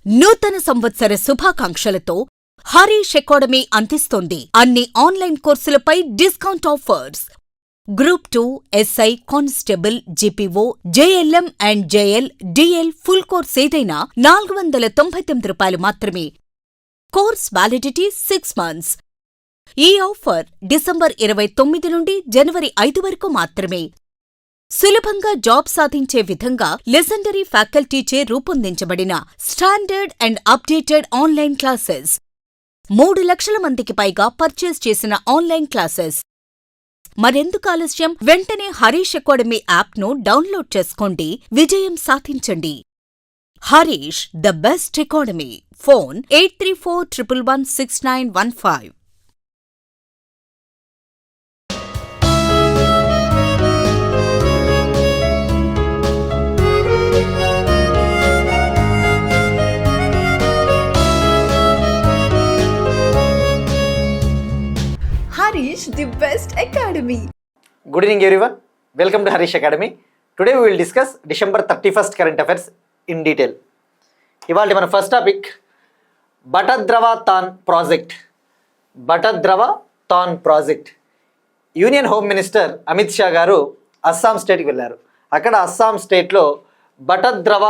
నూతన సంవత్సర శుభాకాంక్షలతో హరీష్ అకాడమీ అందిస్తోంది అన్ని ఆన్లైన్ కోర్సులపై discount offers. Group 2, SI, constable, GPO, JLM and JL, DL full course ఏదైనా ₹499 మాత్రమే. Course validity 6 months. ఈ ఆఫర్ డిసెంబర్ 29 నుండి జనవరి 5 వరకు మాత్రమే. సులభంగా జాబ్ సాధించే విధంగా లెజెండరీ ఫ్యాకల్టీచే రూపొందించబడిన standard and updated online classes. 3 లక్షల మందికి పైగా పర్చేస్ చేసిన ఆన్లైన్ క్లాసెస్. మరెందుకు ఆలస్యం? వెంటనే హరీష్ అకాడమీ యాప్ను డౌన్లోడ్ చేసుకోండి, విజయం సాధించండి. Harish the best academy. Phone 8341116915. Harish, the best academy. Good evening everyone. Welcome to Harish Academy. Today we will discuss December 31st current affairs in detail. ఇవాళ మన ఫస్ట్ టాపిక్ బటద్రవ తాన్ project. బటద్రవ తాన్ project. Union home minister Amit Shah గారు అస్సాం స్టేట్కి వెళ్ళారు. అక్కడ అస్సాం స్టేట్లో బటద్రవ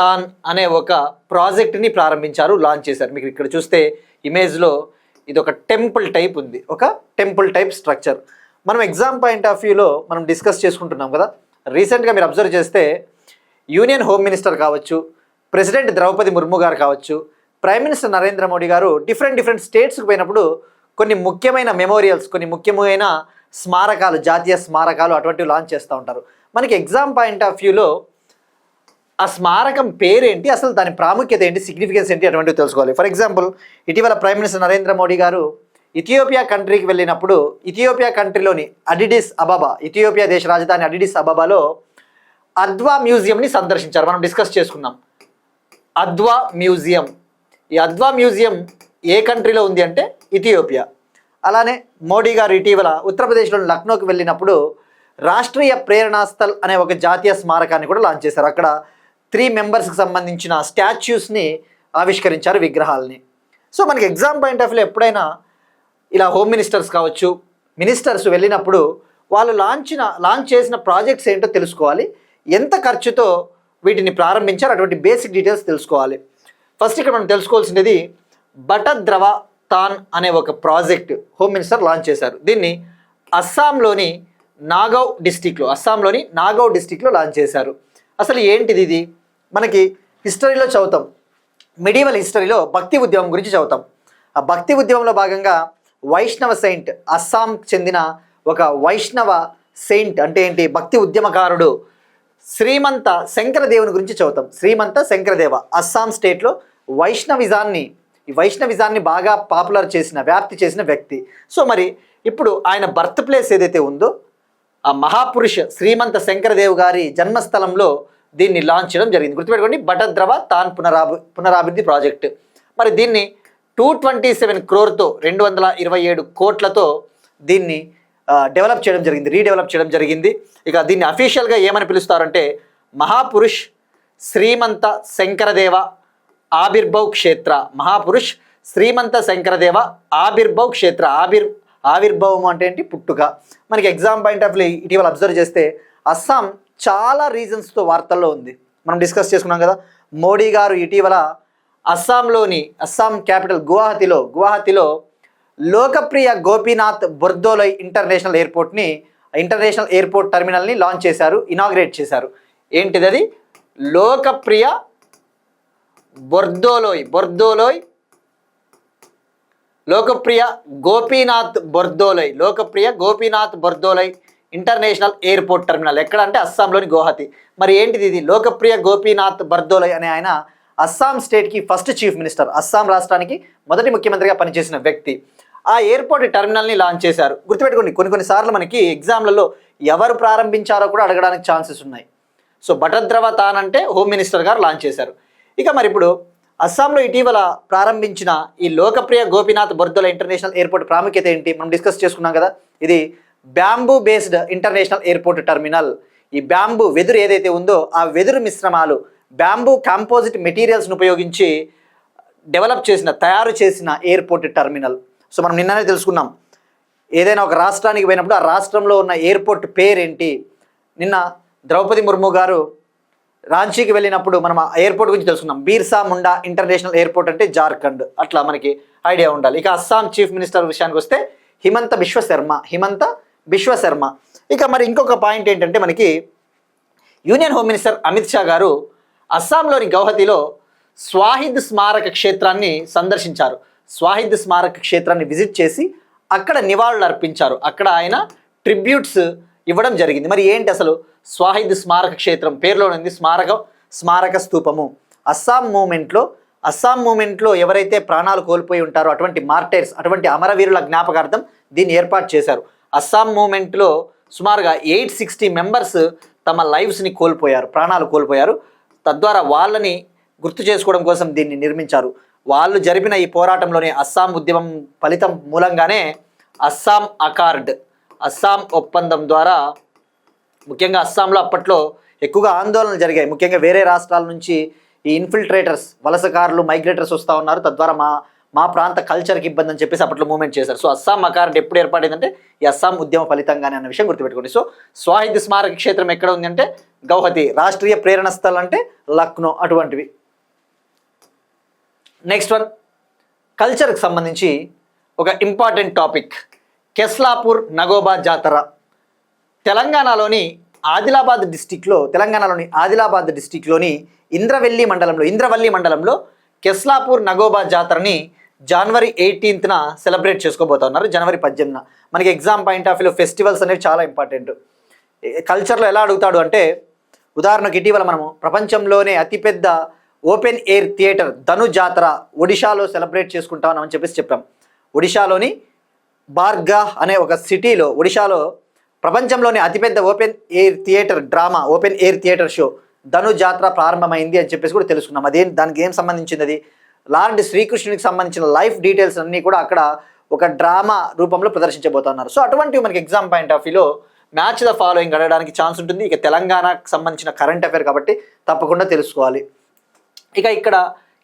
తాన్ అనే ఒక ప్రాజెక్ట్ని ప్రారంభించారు, లాంచ్ చేశారు. మీకు ఇక్కడ చూస్తే ఇమేజ్లో ఇది ఒక టెంపుల్ టైప్ ఉంది, ఒక టెంపుల్ టైప్ స్ట్రక్చర్. మనం ఎగ్జామ్ పాయింట్ ఆఫ్ వ్యూలో మనం డిస్కస్ చేసుకుంటున్నాం కదా. రీసెంట్గా మీరు అబ్జర్వ్ చేస్తే యూనియన్ హోమ్ మినిస్టర్ కావచ్చు, ప్రెసిడెంట్ ద్రౌపది ముర్ము గారు కావచ్చు, ప్రైమ్ మినిస్టర్ నరేంద్ర మోడీ గారు డిఫరెంట్ స్టేట్స్కి పోయినప్పుడు కొన్ని ముఖ్యమైన మెమోరియల్స్, కొన్ని ముఖ్యమైన స్మారకాలు, జాతీయ స్మారకాలు అటువంటివి లాంచ్ చేస్తూ ఉంటారు. మనకి ఎగ్జామ్ పాయింట్ ఆఫ్ వ్యూలో ఆ స్మారకం పేరేంటి, అసలు దాని ప్రాముఖ్యత ఏంటి, సిగ్నిఫికెన్స్ ఏంటి, అటువంటివి తెలుసుకోవాలి. ఫర్ ఎగ్జాంపుల్, ఇటీవల ప్రైమ్ మినిస్టర్ నరేంద్ర మోడీ గారు ఇథియోపియా కంట్రీకి వెళ్ళినప్పుడు ఇథియోపియా కంట్రీలోని అడిడిస్ అబాబా, ఇథియోపియా దేశ రాజధాని అడిడిస్ అబాబాలో అద్వా మ్యూజియంని సందర్శించారు. మనం డిస్కస్ చేసుకున్నాం అద్వా మ్యూజియం. ఈ అద్వా మ్యూజియం ఏ కంట్రీలో ఉంది అంటే ఇథియోపియా. అలానే మోడీ గారు ఇటీవల ఉత్తరప్రదేశ్లోని లక్నోకి వెళ్ళినప్పుడు రాష్ట్రీయ ప్రేరణాస్థల్ అనే ఒక జాతీయ స్మారకాన్ని కూడా లాంచ్ చేశారు. అక్కడ 3 మెంబర్స్కి సంబంధించిన స్టాచ్యూస్ని ఆవిష్కరించారు, విగ్రహాలని. సో మనకి ఎగ్జామ్ పాయింట్ ఆఫ్ వ్యూలో ఎప్పుడైనా ఇలా హోమ్ మినిస్టర్స్ కావచ్చు, మినిస్టర్స్ వెళ్ళినప్పుడు వాళ్ళు లాంచ్ చేసిన ప్రాజెక్ట్స్ ఏంటో తెలుసుకోవాలి, ఎంత ఖర్చుతో వీటిని ప్రారంభించారు, అటువంటి బేసిక్ డీటెయిల్స్ తెలుసుకోవాలి. ఫస్ట్ ఇక్కడ మనం తెలుసుకోవాల్సినది బటద్రవ తాన్ అనే ఒక ప్రాజెక్ట్ హోమ్ మినిస్టర్ లాంచ్ చేశారు. దీన్ని అస్సాంలోని నాగౌ డిస్టిక్లో లాంచ్ చేశారు. అసలు ఏంటిది ఇది? మనకి హిస్టరీలో చదువుతాం, మిడివల్ హిస్టరీలో భక్తి ఉద్యమం గురించి చదువుతాం. ఆ భక్తి ఉద్యమంలో భాగంగా వైష్ణవ సెయింట్, అస్సాంకి చెందిన ఒక వైష్ణవ సెయింట్ అంటే ఏంటి, భక్తి ఉద్యమకారుడు శ్రీమంత శంకరదేవుని గురించి చదువుతాం. శ్రీమంత శంకరదేవ అస్సాం స్టేట్లో వైష్ణవిజాన్ని బాగా పాపులర్ చేసిన, వ్యాప్తి చేసిన వ్యక్తి. సో మరి ఇప్పుడు ఆయన బర్త్ ప్లేస్ ఏదైతే ఉందో ఆ మహాపురుష శ్రీమంత శంకరదేవ్ గారి జన్మస్థలంలో దీన్ని లాంచ్ చేయడం జరిగింది. గుర్తుపెట్టుకోండి, బటద్రవ తాన్ పునరాభివృద్ధి ప్రాజెక్ట్. మరి దీన్ని 227 crore 227 కోట్లతో దీన్ని రీడెవలప్ చేయడం జరిగింది. ఇక దీన్ని అఫీషియల్గా ఏమని పిలుస్తారంటే మహాపురుష్ శ్రీమంత శంకరదేవ ఆవిర్భవ్ క్షేత్ర. మహాపురుష్ శ్రీమంత శంకరదేవ ఆవిర్భవ్ క్షేత్ర. ఆవిర్భవం అంటే ఏంటి, పుట్టుక. మనకి ఎగ్జామ్ పాయింట్ ఆఫ్ వ్యూ ఇటీవల అబ్జర్వ్ చేస్తే అస్సాం చాలా రీజన్స్తో వార్తల్లో ఉంది. మనం డిస్కస్ చేసుకున్నాం కదా. మోడీ గారు ఇటీవల అస్సాం క్యాపిటల్ గువాహతిలో లోకప్రియ గోపీనాథ్ బొర్దోలోయ్ ఇంటర్నేషనల్ ఎయిర్పోర్ట్ టర్మినల్ని లాంచ్ చేశారు, ఇనాగ్రేట్ చేశారు. ఏంటిది అది? Lokapriya Gopinath Bordoloi international airport terminal. ఎక్కడ అంటే అస్సాంలోని గువాహతి. మరి ఏంటిది ఇది? లోకప్రియ గోపీనాథ్ బొర్దోలోయ్ అనే ఆయన అస్సాం స్టేట్కి ఫస్ట్ చీఫ్ మినిస్టర్, అస్సాం రాష్ట్రానికి మొదటి ముఖ్యమంత్రిగా పనిచేసిన వ్యక్తి. ఆ ఎయిర్పోర్ట్ టర్మినల్ని లాంచ్ చేశారు. గుర్తుపెట్టుకోండి, కొన్నిసార్లు మనకి ఎగ్జామ్లలో ఎవరు ప్రారంభించారో కూడా అడగడానికి ఛాన్సెస్ ఉన్నాయి. సో బటద్రవ తాన్ అంటే హోమ్ మినిస్టర్ గారు లాంచ్ చేశారు. ఇక మరి ఇప్పుడు అస్సాంలో ఇటీవల ప్రారంభించిన ఈ లోకప్రియ గోపీనాథ్ బొర్దోలోయ్ ఇంటర్నేషనల్ ఎయిర్పోర్ట్ ప్రాముఖ్యత ఏంటి మనం డిస్కస్ చేసుకున్నాం కదా. ఇది bamboo based international airport terminal. ఈ బ్యాంబూ వెదురు ఏదైతే ఉందో ఆ వెదురు మిశ్రమాలు, బ్యాంబూ కాంపోజిట్ మెటీరియల్స్ను ఉపయోగించి డెవలప్ చేసిన తయారు చేసిన ఎయిర్పోర్ట్ టెర్మినల్. సో మనం నిన్ననే తెలుసుకున్నాం, ఏదైనా ఒక రాష్ట్రానికి పోయినప్పుడు ఆ రాష్ట్రంలో ఉన్న ఎయిర్పోర్ట్ పేరేంటి. నిన్న ద్రౌపది ముర్ము గారు రాంచీకి వెళ్ళినప్పుడు మనం ఆ ఎయిర్పోర్ట్ గురించి తెలుసుకున్నాం. బీర్సా ముండా ఇంటర్నేషనల్ ఎయిర్పోర్ట్ అంటే జార్ఖండ్, అట్లా మనకి ఐడియా ఉండాలి. ఇక అస్సాం చీఫ్ మినిస్టర్ విషయానికి వస్తే హిమంత బిశ్వ శర్మ. ఇక మరి ఇంకొక పాయింట్ ఏంటంటే మనకి union home minister Amit Shah గారు అస్సాంలోని గౌహతిలో స్వాహిద్ స్మారక క్షేత్రాన్ని సందర్శించారు. స్వాహిద్ స్మారక క్షేత్రాన్ని విజిట్ చేసి అక్కడ నివాళులు అర్పించారు. అక్కడ ఆయన ట్రిబ్యూట్స్ ఇవ్వడం జరిగింది. మరి ఏంటి అసలు స్వాహిద్ స్మారక క్షేత్రం? పేరులో ఉంది స్మారక స్తూపము. అస్సాం మూమెంట్లో ఎవరైతే ప్రాణాలు కోల్పోయి ఉంటారో అటువంటి మార్టైర్స్, అటువంటి అమరవీరుల జ్ఞాపకార్థం దీన్ని ఏర్పాటు చేశారు. అస్సాం మూమెంట్లో సుమారుగా 860 మెంబర్స్ తమ లైఫ్స్ని ప్రాణాలు కోల్పోయారు. తద్వారా వాళ్ళని గుర్తు చేసుకోవడం కోసం దీన్ని నిర్మించారు. వాళ్ళు జరిపిన ఈ పోరాటంలోనే అస్సాం ఉద్యమం ఫలితం మూలంగానే అస్సాం ఒప్పందం ద్వారా ముఖ్యంగా అస్సాంలో అప్పట్లో ఎక్కువగా ఆందోళనలు జరిగాయి. ముఖ్యంగా వేరే రాష్ట్రాల నుంచి ఈ ఇన్ఫిల్ట్రేటర్స్, వలసకారులు, మైగ్రేటర్స్ వస్తూ ఉన్నారు. తద్వారా మా ప్రాంత కల్చర్కి ఇబ్బంది అని చెప్పేసి అప్పట్లో మూవ్మెంట్ చేశారు. సో అస్సాం అకార్డ్ ఎప్పుడు ఏర్పడిందంటే ఈ అస్సాం ఉద్యమ ఫలితంగానే అన్న విషయం గుర్తుపెట్టుకోండి. సో స్వాహిద్ స్మారక క్షేత్రం ఎక్కడ ఉంది అంటే గౌహతి. రాష్ట్రీయ ప్రేరణ స్థల్ అంటే లక్నో, అటువంటివి. నెక్స్ట్ వన్, కల్చర్కి సంబంధించి ఒక ఇంపార్టెంట్ టాపిక్, కెస్లాపూర్ నగోబా జాతర. తెలంగాణలోని ఆదిలాబాద్ డిస్టిక్లోని ఇంద్రవల్లి మండలంలో కెస్లాపూర్ నగోబా జాతరని జనవరి 18న సెలబ్రేట్ చేసుకోబోతున్నారు. జనవరి 18న మనకి ఎగ్జామ్ పాయింట్ ఆఫ్ వ్యూలో ఫెస్టివల్స్ అనేవి చాలా ఇంపార్టెంట్. కల్చర్లో ఎలా అడుగుతాడు అంటే, ఉదాహరణకు ఇటీవల మనము ప్రపంచంలోనే అతిపెద్ద ఓపెన్ ఎయిర్ థియేటర్ ధను జాతర ఒడిశాలో సెలబ్రేట్ చేసుకుంటామని చెప్పాం. ఒడిశాలోని బార్గా అనే ఒక సిటీలో, ఒడిశాలో ప్రపంచంలోని అతిపెద్ద ఓపెన్ ఎయిర్ థియేటర్ షో ధను జాతర ప్రారంభమైంది అని చెప్పేసి కూడా తెలుసుకున్నాం. దానికి ఏం సంబంధించింది? అది లార్డ్ శ్రీకృష్ణునికి సంబంధించిన లైఫ్ డీటెయిల్స్ అన్నీ కూడా అక్కడ ఒక డ్రామా రూపంలో ప్రదర్శించబోతున్నారు. సో అటువంటివి మనకి ఎగ్జామ్ పాయింట్ ఆఫ్ వ్యూలో మ్యాచ్ ద ఫాలోయింగ్ అడగడానికి ఛాన్స్ ఉంటుంది. ఇక తెలంగాణకు సంబంధించిన కరెంట్ అఫైర్ కాబట్టి తప్పకుండా తెలుసుకోవాలి. ఇక ఇక్కడ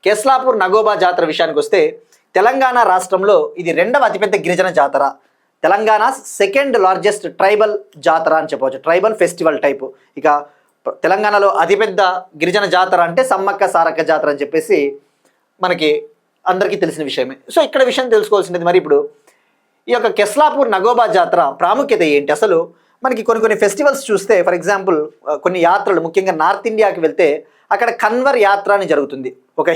కెస్లాపూర్ నగోబా జాతర విషయానికి వస్తే తెలంగాణ రాష్ట్రంలో ఇది 2వ అతిపెద్ద గిరిజన జాతర. తెలంగాణ సెకండ్ లార్జెస్ట్ ట్రైబల్ జాతర అని చెప్పవచ్చు, ట్రైబల్ ఫెస్టివల్ టైపు. ఇక తెలంగాణలో అతిపెద్ద గిరిజన జాతర అంటే సమ్మక్క సారక్క జాతర అని చెప్పేసి మనకి అందరికీ తెలిసిన విషయమే. సో ఇక్కడ విషయం తెలుసుకోవాల్సినది, మరి ఇప్పుడు ఈ యొక్క కెస్లాపూర్ నగోబా జాతర ప్రాముఖ్యత ఏంటి? అసలు మనకి కొన్ని ఫెస్టివల్స్ చూస్తే, ఫర్ ఎగ్జాంపుల్ కొన్ని యాత్రలు, ముఖ్యంగా నార్త్ ఇండియాకి వెళ్తే అక్కడ కన్వర్ యాత్ర అని జరుగుతుంది. ఒక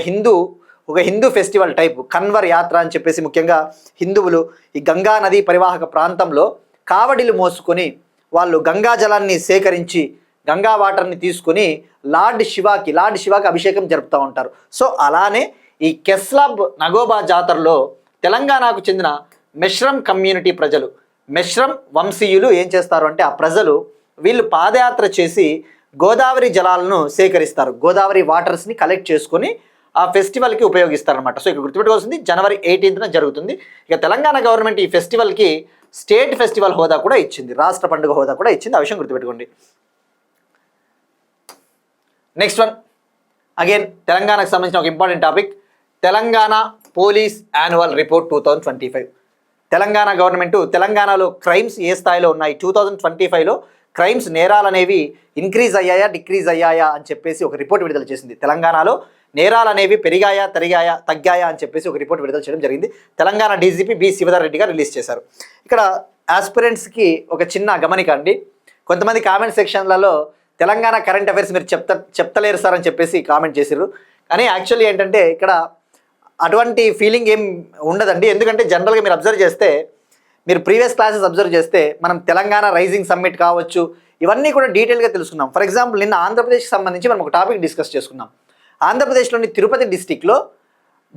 హిందూ ఫెస్టివల్ టైప్ కన్వర్ యాత్ర అని చెప్పేసి, ముఖ్యంగా హిందువులు ఈ గంగా నది పరివాహక ప్రాంతంలో కావడిలు మోసుకొని వాళ్ళు గంగా జలాన్ని సేకరించి గంగా వాటర్ని తీసుకొని లార్డ్ శివాకి అభిషేకం జరుపుతూ ఉంటారు. సో అలానే ఈ కెస్లాబ్ నగోబా జాతరలో తెలంగాణకు చెందిన మెష్రం కమ్యూనిటీ ప్రజలు, మెష్రం వంశీయులు ఏం చేస్తారు అంటే, ఆ ప్రజలు వీళ్ళు పాదయాత్ర చేసి గోదావరి జలాలను సేకరిస్తారు. గోదావరి వాటర్స్ని కలెక్ట్ చేసుకొని ఆ ఫెస్టివల్కి ఉపయోగిస్తారనమాట. సో ఇక్కడ గుర్తుపెట్టుకోవాల్సింది జనవరి 18న జరుగుతుంది. ఇక తెలంగాణ గవర్నమెంట్ ఈ ఫెస్టివల్కి స్టేట్ ఫెస్టివల్ హోదా కూడా ఇచ్చింది, రాష్ట్ర పండుగ హోదా కూడా ఇచ్చింది. ఆ విషయం గుర్తుపెట్టుకోండి. నెక్స్ట్ వన్, అగైన్ తెలంగాణకు సంబంధించిన ఒక important topic, Telangana police annual report 2025. Telangana government తెలంగాణలో క్రైమ్స్ ఏ స్థాయిలో ఉన్నాయి, 2025లో క్రైమ్స్ నేరాలు అనేవి ఇంక్రీజ్ అయ్యాయా డిక్రీజ్ అయ్యాయా అని చెప్పేసి ఒక రిపోర్ట్ విడుదల చేసింది. తెలంగాణలో నేరాలు అనేవి పెరిగాయా తగ్గాయా అని చెప్పేసి ఒక రిపోర్ట్ విడుదల చేయడం జరిగింది. తెలంగాణ డీజీపీ బి శివధర్ రెడ్డి గారు రిలీజ్ చేశారు. ఇక్కడ ఆస్పిరెంట్స్కి ఒక చిన్న గమనిక అండి, కొంతమంది కామెంట్ సెక్షన్లలో తెలంగాణ కరెంట్ అఫైర్స్ మీరు చెప్తలేరు సార్ అని చెప్పేసి కామెంట్ చేశారు. కానీ యాక్చువల్లీ ఏంటంటే ఇక్కడ అటువంటి ఫీలింగ్ ఏం ఉండదండి. ఎందుకంటే జనరల్గా మీరు అబ్జర్వ్ చేస్తే, మీరు ప్రీవియస్ క్లాసెస్ అబ్జర్వ్ చేస్తే మనం తెలంగాణ రైజింగ్ సమ్మిట్ కావచ్చు, ఇవన్నీ కూడా డీటెయిల్గా తెలుసుకున్నాం. ఫర్ ఎగ్జాంపుల్ నిన్న ఆంధ్రప్రదేశ్కి సంబంధించి మనం ఒక టాపిక్ డిస్కస్ చేసుకున్నాం. ఆంధ్రప్రదేశ్లోని తిరుపతి డిస్టిక్లో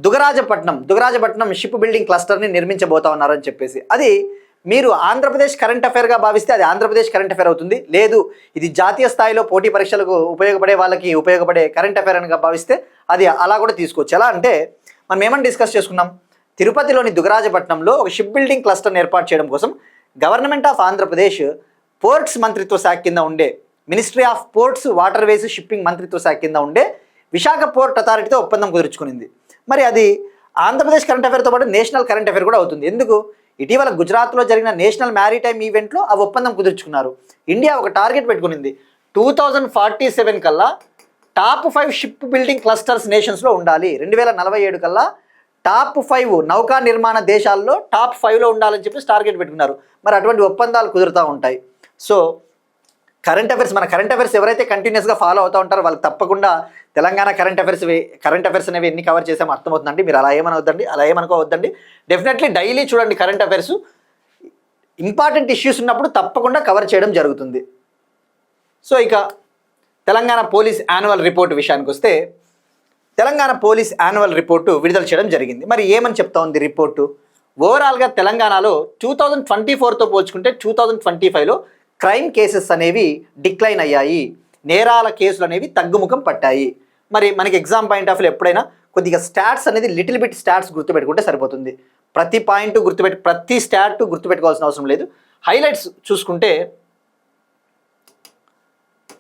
దుగరాజపట్నం షిప్ బిల్డింగ్ క్లస్టర్ని నిర్మించబోతా ఉన్నారు అని చెప్పేసి, అది మీరు ఆంధ్రప్రదేశ్ కరెంట్ అఫైర్గా భావిస్తే అది ఆంధ్రప్రదేశ్ కరెంట్ అఫైర్ అవుతుంది. లేదు ఇది జాతీయ స్థాయిలో పోటీ పరీక్షలకు ఉపయోగపడే కరెంట్ అఫైర్ అని భావిస్తే అది అలా కూడా తీసుకోవచ్చు. ఎలా అంటే మనం ఏమని డిస్కస్ చేసుకున్నాం, తిరుపతిలోని దుగరాజపట్నంలో ఒక షిప్ బిల్డింగ్ క్లస్టర్ని ఏర్పాటు చేయడం కోసం గవర్నమెంట్ ఆఫ్ ఆంధ్రప్రదేశ్ పోర్ట్స్ మంత్రిత్వ శాఖ కింద ఉండే ministry of ports waterways shipping మంత్రిత్వ శాఖ కింద ఉండే విశాఖ పోర్ట్ అథారిటీతో ఒప్పందం కుదుర్చుకునింది. మరి అది ఆంధ్రప్రదేశ్ కరెంట్ అఫైర్తో పాటు నేషనల్ కరెంట్ అఫైర్ కూడా అవుతుంది. ఎందుకు? ఇటీవల గుజరాత్లో జరిగిన నేషనల్ మ్యారిటైమ్ ఈవెంట్లో ఆ ఒప్పందం కుదుర్చుకున్నారు. ఇండియా ఒక టార్గెట్ పెట్టుకునింది, 2047 కల్లా టాప్ 5 షిప్ బిల్డింగ్ క్లస్టర్స్ నేషన్స్లో ఉండాలి, 2047 కల్లా టాప్ 5 నౌకా నిర్మాణ దేశాల్లో టాప్ 5లో ఉండాలని చెప్పి టార్గెట్ పెట్టుకున్నారు. మరి అటువంటి ఒప్పందాలు కుదురుతూ ఉంటాయి. సో కరెంట్ అఫైర్స్ ఎవరైతే కంటిన్యూస్గా ఫాలో అవుతూ ఉంటారో వాళ్ళకి తప్పకుండా తెలంగాణ కరెంట్ అఫైర్స్ అనేవి ఎన్ని కవర్ చేసామో అర్థమవుతుందండి. మీరు అలా ఏమనుకోవద్దండి. డెఫినెట్లీ డైలీ చూడండి కరెంట్ అఫైర్స్. ఇంపార్టెంట్ ఇష్యూస్ ఉన్నప్పుడు తప్పకుండా కవర్ చేయడం జరుగుతుంది. సో ఇక తెలంగాణ పోలీస్ యాన్యువల్ రిపోర్ట్ విషయానికి వస్తే, తెలంగాణ పోలీస్ యాన్యువల్ రిపోర్టు విడుదల చేయడం జరిగింది. మరి ఏమని చెప్తా ఉంది రిపోర్టు? ఓవరాల్గా తెలంగాణలో 2024తో పోల్చుకుంటే 2025లో క్రైమ్ కేసెస్ అనేవి డిక్లైన్ అయ్యాయి, నేరాల కేసులు అనేవి తగ్గుముఖం పట్టాయి. మరి మనకి ఎగ్జామ్ పాయింట్ ఆఫ్ వ్యూ ఎప్పుడైనా కొద్దిగా స్టాట్స్ అనేది లిటిల్ బిట్ స్టాట్స్ గుర్తుపెట్టుకుంటే సరిపోతుంది. ప్రతి పాయింట్ ప్రతి స్టాట్ గుర్తుపెట్టుకోవాల్సిన అవసరం లేదు. హైలైట్స్ చూసుకుంటే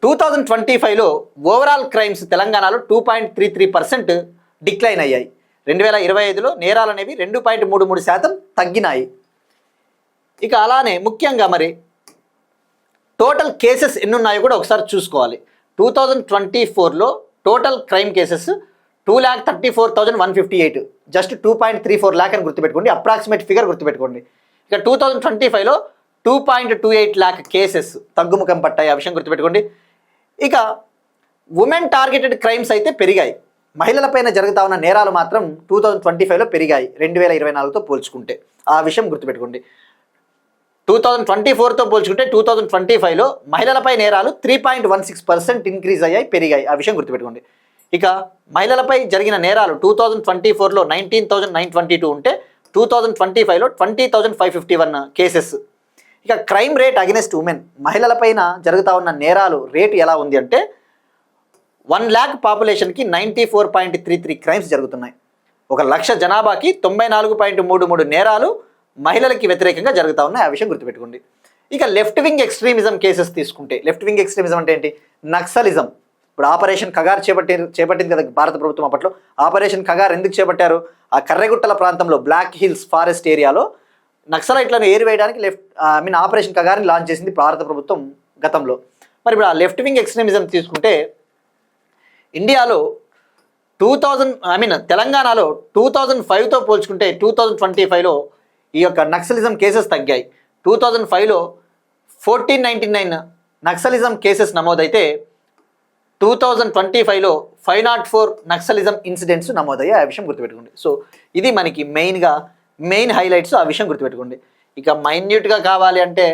2025లో ఓవరాల్ క్రైమ్స్ తెలంగాణలో 2.33% డిక్లైన్ అయ్యాయి. 2025లో నేరాలు అనేవి 2.33% తగ్గినాయి. ఇక అలానే ముఖ్యంగా మరి టోటల్ కేసెస్ ఎన్ని ఉన్నాయో కూడా ఒకసారి చూసుకోవాలి. 2024లో total crime cases 2,34,158, just 2.34 lakh అని గుర్తుపెట్టుకోండి, అప్రాక్సిమేట్ ఫిగర్ గుర్తుపెట్టుకోండి. ఇక 2025లో 2.28 lakh కేసెస్ తగ్గుముఖం పట్టాయి, ఆ విషయం గుర్తుపెట్టుకోండి. ఇక ఉమెన్ టార్గెటెడ్ క్రైమ్స్ అయితే పెరిగాయి, మహిళలపైన జరుగుతా ఉన్న నేరాలు మాత్రం 2025లో పెరిగాయి 2024తో పోల్చుకుంటే, ఆ విషయం గుర్తుపెట్టుకోండి. 2024తో పోల్చుకుంటే 2025లో మహిళలపై నేరాలు 3.16% ఇంక్రీజ్ అయ్యాయి, పెరిగాయి, ఆ విషయం గుర్తుపెట్టుకోండి. ఇక మహిళలపై జరిగిన నేరాలు 2024లో 19,922 ఉంటే 2025లో 20,551 కేసెస్. ఇక క్రైమ్ రేట్ అగెనెస్ట్ ఉమెన్, మహిళలపైన జరుగుతూ ఉన్న నేరాలు రేటు ఎలా ఉంది అంటే 1 lakh పాపులేషన్కి 94.33 క్రైమ్స్ జరుగుతున్నాయి. 1,00,000 జనాభాకి 94.33 నేరాలు మహిళలకి వ్యతిరేకంగా జరుగుతూ ఉన్నాయి, ఆ విషయం గుర్తుపెట్టుకోండి. ఇక లెఫ్ట్ వింగ్ ఎక్స్ట్రీమిజం కేసెస్ తీసుకుంటే, లెఫ్ట్ వింగ్ ఎక్స్ట్రీమిజం అంటే ఏంటి? నక్సలిజం. ఇప్పుడు ఆపరేషన్ కగార్ చేపట్టింది కదా భారత ప్రభుత్వం. అప్పట్లో ఆపరేషన్ కగార్ ఎందుకు చేపట్టారు? ఆ కర్రెగుట్టల ప్రాంతంలో బ్లాక్ హిల్స్ ఫారెస్ట్ ఏరియాలో నక్సలైట్లను ఏరివేయడానికి ఆపరేషన్ కగార్ని లాంచ్ చేసింది భారత ప్రభుత్వం గతంలో. మరి ఇప్పుడు ఆ లెఫ్ట్ వింగ్ ఎక్స్ట్రీమిజం తీసుకుంటే ఇండియాలో తెలంగాణలో 2005తో పోల్చుకుంటే 2025లో ఈ యొక్క నక్సలిజం కేసెస్ తగ్గాయి. 2005లో 1499 నక్సలిజం కేసెస్ నమోదైతే 2025లో 504 నక్సలిజం ఇన్సిడెంట్స్ నమోదయ్యాయి, ఆ విషయం గుర్తుపెట్టుకోండి. సో ఇది మనకి మెయిన్ హైలైట్స్, ఆ విషయం గుర్తుపెట్టుకోండి. ఇక మైన్యూట్గా కావాలి అంటే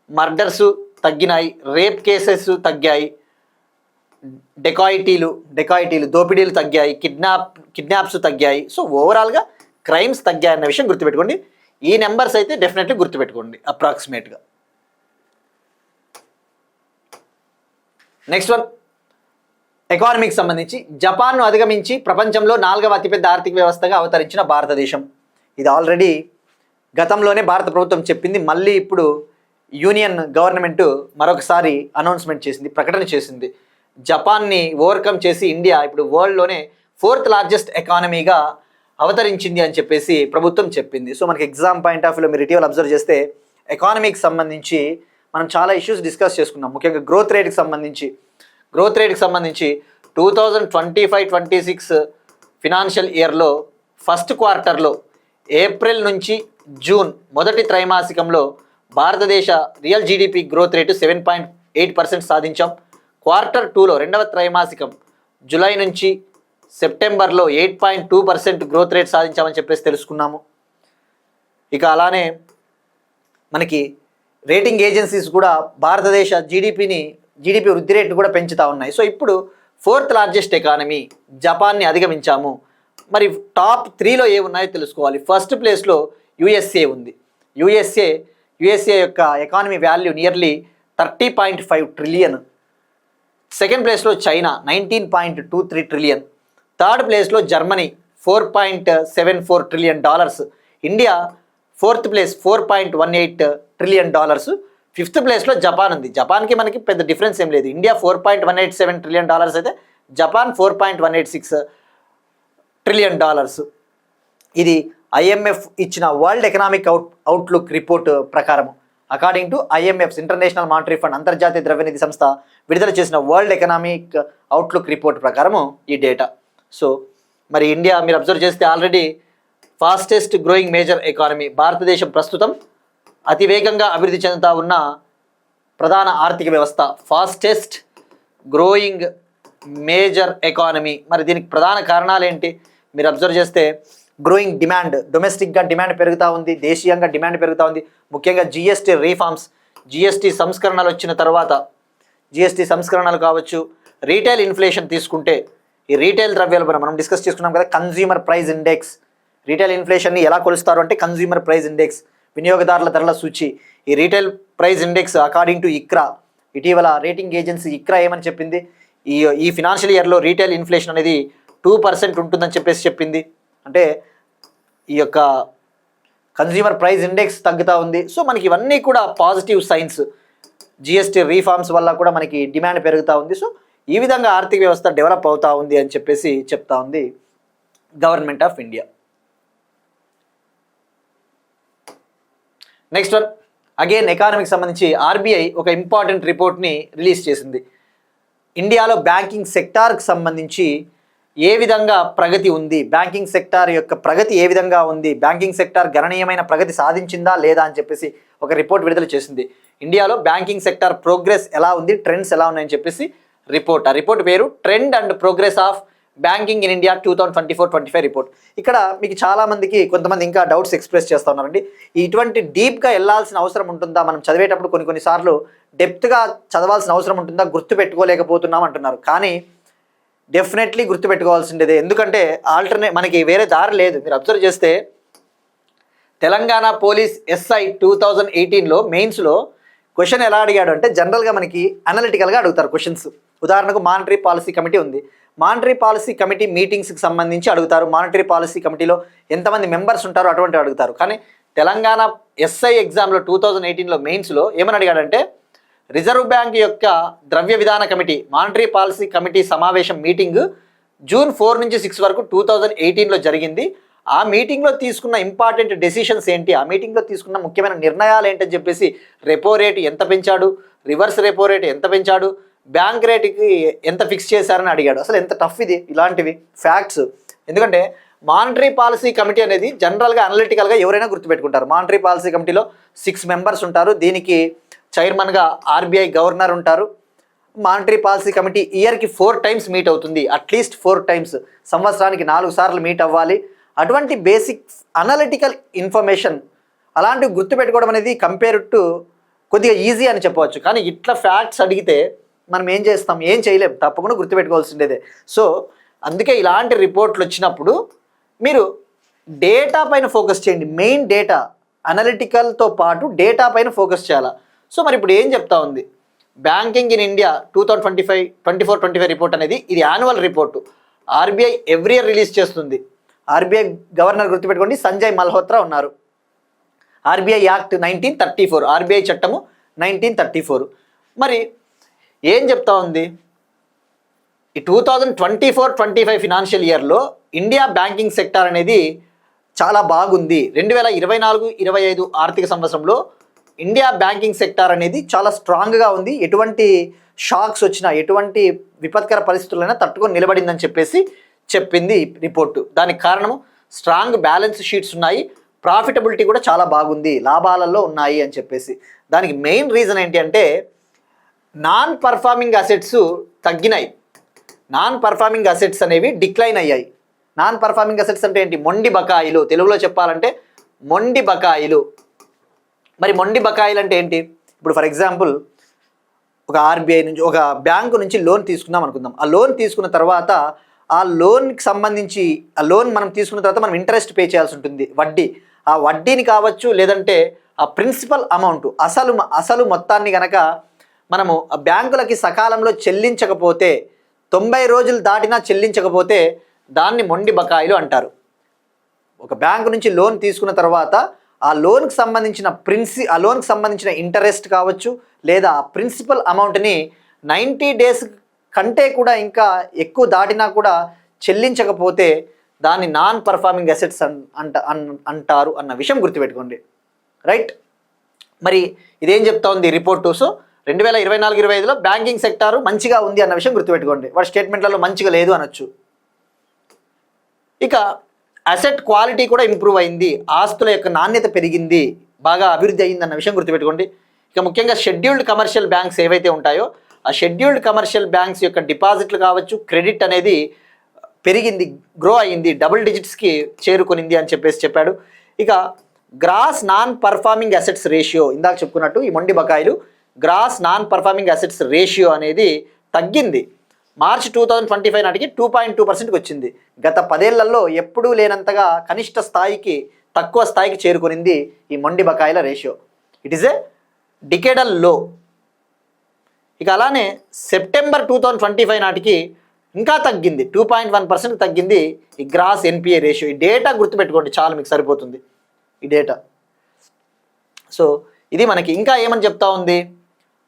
మర్డర్స్ తగ్గినాయి, రేప్ కేసెస్ తగ్గాయి, డెకాయిటీలు దోపిడీలు తగ్గాయి, కిడ్నాప్స్ తగ్గాయి. సో ఓవరాల్గా క్రైమ్స్ తగ్గాయి అన్న విషయం గుర్తుపెట్టుకోండి. ఈ నెంబర్స్ అయితే డెఫినెట్లీ గుర్తుపెట్టుకోండి అప్రాక్సిమేట్గా. నెక్స్ట్ వన్, ఎకానమీకి సంబంధించి జపాన్ను అధిగమించి ప్రపంచంలో 4వ అతిపెద్ద ఆర్థిక వ్యవస్థగా అవతరించిన భారతదేశం. ఇది ఆల్రెడీ గతంలోనే భారత ప్రభుత్వం చెప్పింది, మళ్ళీ ఇప్పుడు యూనియన్ గవర్నమెంట్ మరొకసారి అనౌన్స్మెంట్ చేసింది, ప్రకటన చేసింది. జపాన్ని ఓవర్కమ్ చేసి ఇండియా ఇప్పుడు వరల్డ్లోనే 4th లార్జెస్ట్ ఎకానమీగా అవతరించింది అని చెప్పేసి ప్రభుత్వం చెప్పింది. సో మనకి ఎగ్జామ్ పాయింట్ ఆఫ్ వ్యూలో మీరు ఇటీవల అబ్జర్వ్ చేస్తే ఎకానమీకి సంబంధించి మనం చాలా ఇష్యూస్ డిస్కస్ చేసుకున్నాం. ముఖ్యంగా గ్రోత్ రేట్కి సంబంధించి 2025-26 ఫినాన్షియల్ ఇయర్లో ఫస్ట్ క్వార్టర్లో ఏప్రిల్ నుంచి జూన్ మొదటి త్రైమాసికంలో భారతదేశ రియల్ జీడిపి గ్రోత్ రేటు 7.8% సాధించాం. క్వార్టర్ 2లో రెండవ త్రైమాసికం జూలై నుంచి సెప్టెంబర్లో 8.2% గ్రోత్ రేట్ సాధించామని చెప్పేసి తెలుసుకున్నాము. ఇక అలానే మనకి రేటింగ్ ఏజెన్సీస్ కూడా భారతదేశ జీడిపి వృద్ధి రేటు కూడా పెంచుతూ ఉన్నాయి. సో ఇప్పుడు 4th లార్జెస్ట్ ఎకానమీ జపాన్ని అధిగమించాము. మరి టాప్ 3లో ఏమున్నాయో తెలుసుకోవాలి. ఫస్ట్ ప్లేస్లో యుఎస్ఏ ఉంది. యుఎస్ఏ యొక్క economy value nearly 30.5 trillion. Second ప్లేస్లో చైనా 19.23 ట్రిలియన్. థర్డ్ ప్లేస్లో Germany 4.74 trillion dollars. India 4th place 4.18 trillion dollars. 5th ప్లేస్లో జపాన్ ఉంది. జపాన్కి మనకి పెద్ద డిఫరెన్స్ ఏం లేదు. ఇండియా 4.187 ట్రిలియన్ డాలర్స్ అయితే జపాన్ 4.186 ట్రిలియన్ డాలర్స్. ఇది ఐఎంఎఫ్ ఇచ్చిన వరల్డ్ ఎకనామిక్ అవుట్లుక్ రిపోర్ట్ ప్రకారం. According to IMF international monetary fund అంతర్జాతీయ ద్రవ్యనిధి సంస్థ విడుదల చేసిన వరల్డ్ ఎకనామిక్ అవుట్లుక్ రిపోర్ట్ ప్రకారము ఈ డేటా. సో మరి ఇండియా మీరు అబ్జర్వ్ చేస్తే already fastest growing major economy. భారతదేశం ప్రస్తుతం అతివేగంగా అభివృద్ధి చెందుతూ ఉన్న ప్రధాన ఆర్థిక వ్యవస్థ, ఫాస్టెస్ట్ గ్రోయింగ్ మేజర్ ఎకానమీ. మరి దీనికి ప్రధాన కారణాలు ఏంటి మీరు అబ్జర్వ్ చేస్తే గ్రోయింగ్ డిమాండ్, డొమెస్టిక్గా డిమాండ్ పెరుగుతూ ఉంది, దేశీయంగా డిమాండ్ పెరుగుతూ ఉంది. ముఖ్యంగా జిఎస్టీ రీఫార్మ్స్, జిఎస్టీ సంస్కరణలు వచ్చిన తర్వాత, జిఎస్టీ సంస్కరణలు కావచ్చు, రీటైల్ ఇన్ఫ్లేషన్ తీసుకుంటే ఈ రీటైల్ ద్రవ్యోల్బణం మనం డిస్కస్ చేసుకున్నాం కదా, కన్జ్యూమర్ ప్రైస్ ఇండెక్స్. రీటైల్ ఇన్ఫ్లేషన్ని ఎలా కొలుస్తారు అంటే కన్జ్యూమర్ ప్రైస్ ఇండెక్స్, వినియోగదారుల ధరల సూచి. ఈ retail price index according to Iqra, ఇటీవల రేటింగ్ ఏజెన్సీ ఇక్రా ఏమని చెప్పింది, ఈ ఫినాన్షియల్ ఇయర్లో రీటైల్ ఇన్ఫ్లేషన్ అనేది 2% ఉంటుందని చెప్పింది. అంటే ఈ యొక్క కన్జ్యూమర్ ప్రైస్ ఇండెక్స్ తగ్గుతూ ఉంది. సో మనకి ఇవన్నీ కూడా పాజిటివ్ సైన్స్. జిఎస్టీ రీఫార్మ్స్ వల్ల కూడా మనకి డిమాండ్ పెరుగుతూ ఉంది. సో ఈ విధంగా ఆర్థిక వ్యవస్థ డెవలప్ అవుతూ ఉంది అని చెప్పేసి చెప్తా ఉంది government of India. Next one, again ఎకానమీకి సంబంధించి ఆర్బీఐ ఒక ఇంపార్టెంట్ రిపోర్ట్ని రిలీజ్ చేసింది. ఇండియాలో బ్యాంకింగ్ సెక్టార్కి సంబంధించి ఏ విధంగా ప్రగతి ఉంది, బ్యాంకింగ్ సెక్టార్ యొక్క ప్రగతి ఏ విధంగా ఉంది, బ్యాంకింగ్ సెక్టార్ గణనీయమైన ప్రగతి సాధించిందా లేదా అని చెప్పేసి ఒక రిపోర్ట్ విడుదల చేసింది. ఇండియాలో బ్యాంకింగ్ సెక్టార్ ప్రోగ్రెస్ ఎలా ఉంది, ట్రెండ్స్ ఎలా ఉన్నాయని చెప్పేసి రిపోర్ట్. ఆ రిపోర్ట్ పేరు trend and progress of banking in India 2024-25 report. ఇక్కడ మీకు చాలామందికి కొంతమంది ఇంకా డౌట్స్ ఎక్స్ప్రెస్ చేస్తూ ఉన్నారండి. ఇటువంటి డీప్గా వెళ్ళాల్సిన అవసరం ఉంటుందా, మనం చదివేటప్పుడు కొన్నిసార్లు డెప్త్గా చదవాల్సిన అవసరం ఉంటుందా, గుర్తు పెట్టుకోలేకపోతున్నాం అంటున్నారు. కానీ డెఫినెట్లీ గుర్తుపెట్టుకోవాల్సిందే, ఎందుకంటే మనకి వేరే దారి లేదు. మీరు అబ్జర్వ్ చేస్తే తెలంగాణ పోలీస్ ఎస్ఐ 2018లో మెయిన్స్లో క్వశ్చన్ ఎలా అడిగాడు అంటే జనరల్గా మనకి అనలిటికల్గా అడుగుతారు క్వశ్చన్స్. ఉదాహరణకు మానిటరీ పాలసీ కమిటీ ఉంది, మానిటరీ పాలసీ కమిటీ మీటింగ్స్కి సంబంధించి అడుగుతారు, మానిటరీ పాలసీ కమిటీలో ఎంతమంది మెంబర్స్ ఉంటారో అటువంటివి అడుగుతారు. కానీ తెలంగాణ ఎస్ఐ ఎగ్జామ్లో 2018లో మెయిన్స్లో ఏమని అడిగాడంటే రిజర్వ్ బ్యాంక్ యొక్క ద్రవ్య విధాన కమిటీ మానిటరీ పాలసీ కమిటీ సమావేశం మీటింగ్ June 4 నుంచి 6 వరకు 2018లో జరిగింది. ఆ మీటింగ్లో తీసుకున్న ఇంపార్టెంట్ డెసిషన్స్ ఏంటి, ఆ మీటింగ్లో తీసుకున్న ముఖ్యమైన నిర్ణయాలు ఏంటని చెప్పేసి రెపో రేటు ఎంత పెంచాడు, రివర్స్ రెపో రేటు ఎంత పెంచాడు, బ్యాంక్ రేటుకి ఎంత ఫిక్స్ చేశారని అడిగాడు. అసలు ఎంత టఫ్ ఇది, ఇలాంటివి ఫ్యాక్ట్స్. ఎందుకంటే మానిటరీ పాలసీ కమిటీ అనేది జనరల్గా అనలిటికల్గా ఎవరైనా గుర్తుపెట్టుకుంటారు. మానిటరీ పాలసీ కమిటీలో 6 మెంబర్స్ ఉంటారు. దీనికి చైర్మన్గా ఆర్బీఐ గవర్నర్ ఉంటారు. మానిటరీ పాలసీ కమిటీ ఇయర్కి 4 టైమ్స్ మీట్ అవుతుంది, అట్లీస్ట్ 4 టైమ్స్, సంవత్సరానికి 4 సార్లు మీట్ అవ్వాలి. అటువంటి బేసిక్ అనలిటికల్ ఇన్ఫర్మేషన్ అలాంటివి గుర్తుపెట్టుకోవడం అనేది కంపేర్ టు కొద్దిగా ఈజీ అని చెప్పవచ్చు. కానీ ఇట్లా ఫ్యాక్ట్స్ అడిగితే మనం ఏం చేస్తాం, ఏం చేయలేం, తప్పకుండా గుర్తుపెట్టుకోవాల్సిందేదే. సో అందుకే ఇలాంటి రిపోర్ట్లు వచ్చినప్పుడు మీరు డేటా పైన ఫోకస్ చేయండి. మెయిన్ డేటా, అనలిటికల్తో పాటు డేటా పైన ఫోకస్ చేయాలి. సో మరి ఇప్పుడు ఏం చెప్తా ఉంది బ్యాంకింగ్ ఇన్ ఇండియా 2024-25 రిపోర్ట్ అనేది, ఇది annual report. RBI every year release చేస్తుంది. ఆర్బీఐ గవర్నర్ గుర్తుపెట్టుకోండి సంజయ్ మల్హోత్రా ఉన్నారు. ఆర్బీఐ యాక్ట్ 1934, ఆర్బీఐ చట్టము 1934. మరి ఏం చెప్తా ఉంది, ఈ 2024-25 ఫినాన్షియల్ ఇయర్లో ఇండియా బ్యాంకింగ్ సెక్టార్ అనేది చాలా బాగుంది. 2024-25 ఆర్థిక సంవత్సరంలో ఇండియా బ్యాంకింగ్ సెక్టార్ అనేది చాలా స్ట్రాంగ్గా ఉంది. ఎటువంటి షాక్స్ వచ్చినా, ఎటువంటి విపత్కర పరిస్థితులైనా తట్టుకొని నిలబడిందని చెప్పేసి చెప్పింది రిపోర్టు. దానికి కారణము స్ట్రాంగ్ బ్యాలెన్స్ షీట్స్ ఉన్నాయి, ప్రాఫిటబిలిటీ కూడా చాలా బాగుంది, లాభాలలో ఉన్నాయి అని చెప్పేసి. దానికి మెయిన్ రీజన్ ఏంటి అంటే నాన్ పర్ఫార్మింగ్ అసెట్స్ తగ్గినాయి. నాన్ పర్ఫార్మింగ్ అసెట్స్ అనేవి డిక్లైన్ అయ్యాయి. నాన్ పర్ఫార్మింగ్ అసెట్స్ అంటే ఏంటి, మొండి బకాయిలు, తెలుగులో చెప్పాలంటే మొండి బకాయిలు. మరి మొండి బకాయిలు అంటే ఏంటి, ఇప్పుడు ఫర్ ఎగ్జాంపుల్ ఒక ఆర్బీఐ నుంచి ఒక బ్యాంకు నుంచి లోన్ తీసుకుందాం అనుకుందాం. ఆ లోన్ తీసుకున్న తర్వాత ఆ లోన్కి సంబంధించి ఆ లోన్ మనం తీసుకున్న తర్వాత మనం ఇంట్రెస్ట్ పే చేయాల్సి ఉంటుంది, వడ్డీ. ఆ వడ్డీని కావచ్చు, లేదంటే ఆ ప్రిన్సిపల్ అమౌంట్, అసలు మొత్తాన్ని కనుక మనము ఆ బ్యాంకులకి సకాలంలో చెల్లించకపోతే, 90 రోజులు దాటినా చెల్లించకపోతే దాన్ని మొండి బకాయిలు అంటారు. ఒక బ్యాంకు నుంచి లోన్ తీసుకున్న తర్వాత ఆ లోన్కి సంబంధించిన ఇంట్రెస్ట్ కావచ్చు, లేదా ప్రిన్సిపల్ అమౌంట్ని 90 డేస్ కంటే కూడా ఇంకా ఎక్కువ దాటినా కూడా చెల్లించకపోతే దాన్ని నాన్ పర్ఫార్మింగ్ అసెట్స్ అంటారు అన్న విషయం గుర్తుపెట్టుకోండి. రైట్, మరి ఇదేం చెప్తా ఉంది రిపోర్టు? సో 2024-25లో బ్యాంకింగ్ సెక్టారు మంచిగా ఉంది అన్న విషయం గుర్తుపెట్టుకోండి. వాడి స్టేట్మెంట్లలో మంచిగా లేదు అనొచ్చు. ఇక అసెట్ క్వాలిటీ కూడా ఇంప్రూవ్ అయింది, ఆస్తుల యొక్క నాణ్యత పెరిగింది, బాగా అభివృద్ధి అయింది అన్న విషయం గుర్తుపెట్టుకోండి. ఇక ముఖ్యంగా షెడ్యూల్డ్ కమర్షియల్ బ్యాంక్స్ ఏవైతే ఉంటాయో ఆ షెడ్యూల్డ్ కమర్షియల్ బ్యాంక్స్ యొక్క డిపాజిట్లు కావచ్చు, క్రెడిట్ అనేది పెరిగింది, గ్రో అయింది, డబుల్ డిజిట్స్కి చేరుకునింది అని చెప్పాడు. ఇక gross non performing assets ratio, ఇందాక చెప్పుకున్నట్టు ఈ మొండి బకాయిలు gross non performing assets ratio అనేది తగ్గింది. మార్చి 2025 నాటికి 2.2%కి వచ్చింది. గత 10 ఏళ్లలో ఎప్పుడూ లేనంతగా కనిష్ట స్థాయికి, తక్కువ స్థాయికి చేరుకునింది ఈ మొండి బకాయిల ratio. It is a decadal లో. ఇక అలానే సెప్టెంబర్ 2025 నాటికి ఇంకా తగ్గింది, 2.1% తగ్గింది ఈ గ్రాస్ ఎన్పిఏ రేషియో. ఈ డేటా గుర్తుపెట్టుకోండి, చాలా మీకు సరిపోతుంది ఈ డేటా. సో ఇది మనకి ఇంకా ఏమని చెప్తా ఉంది,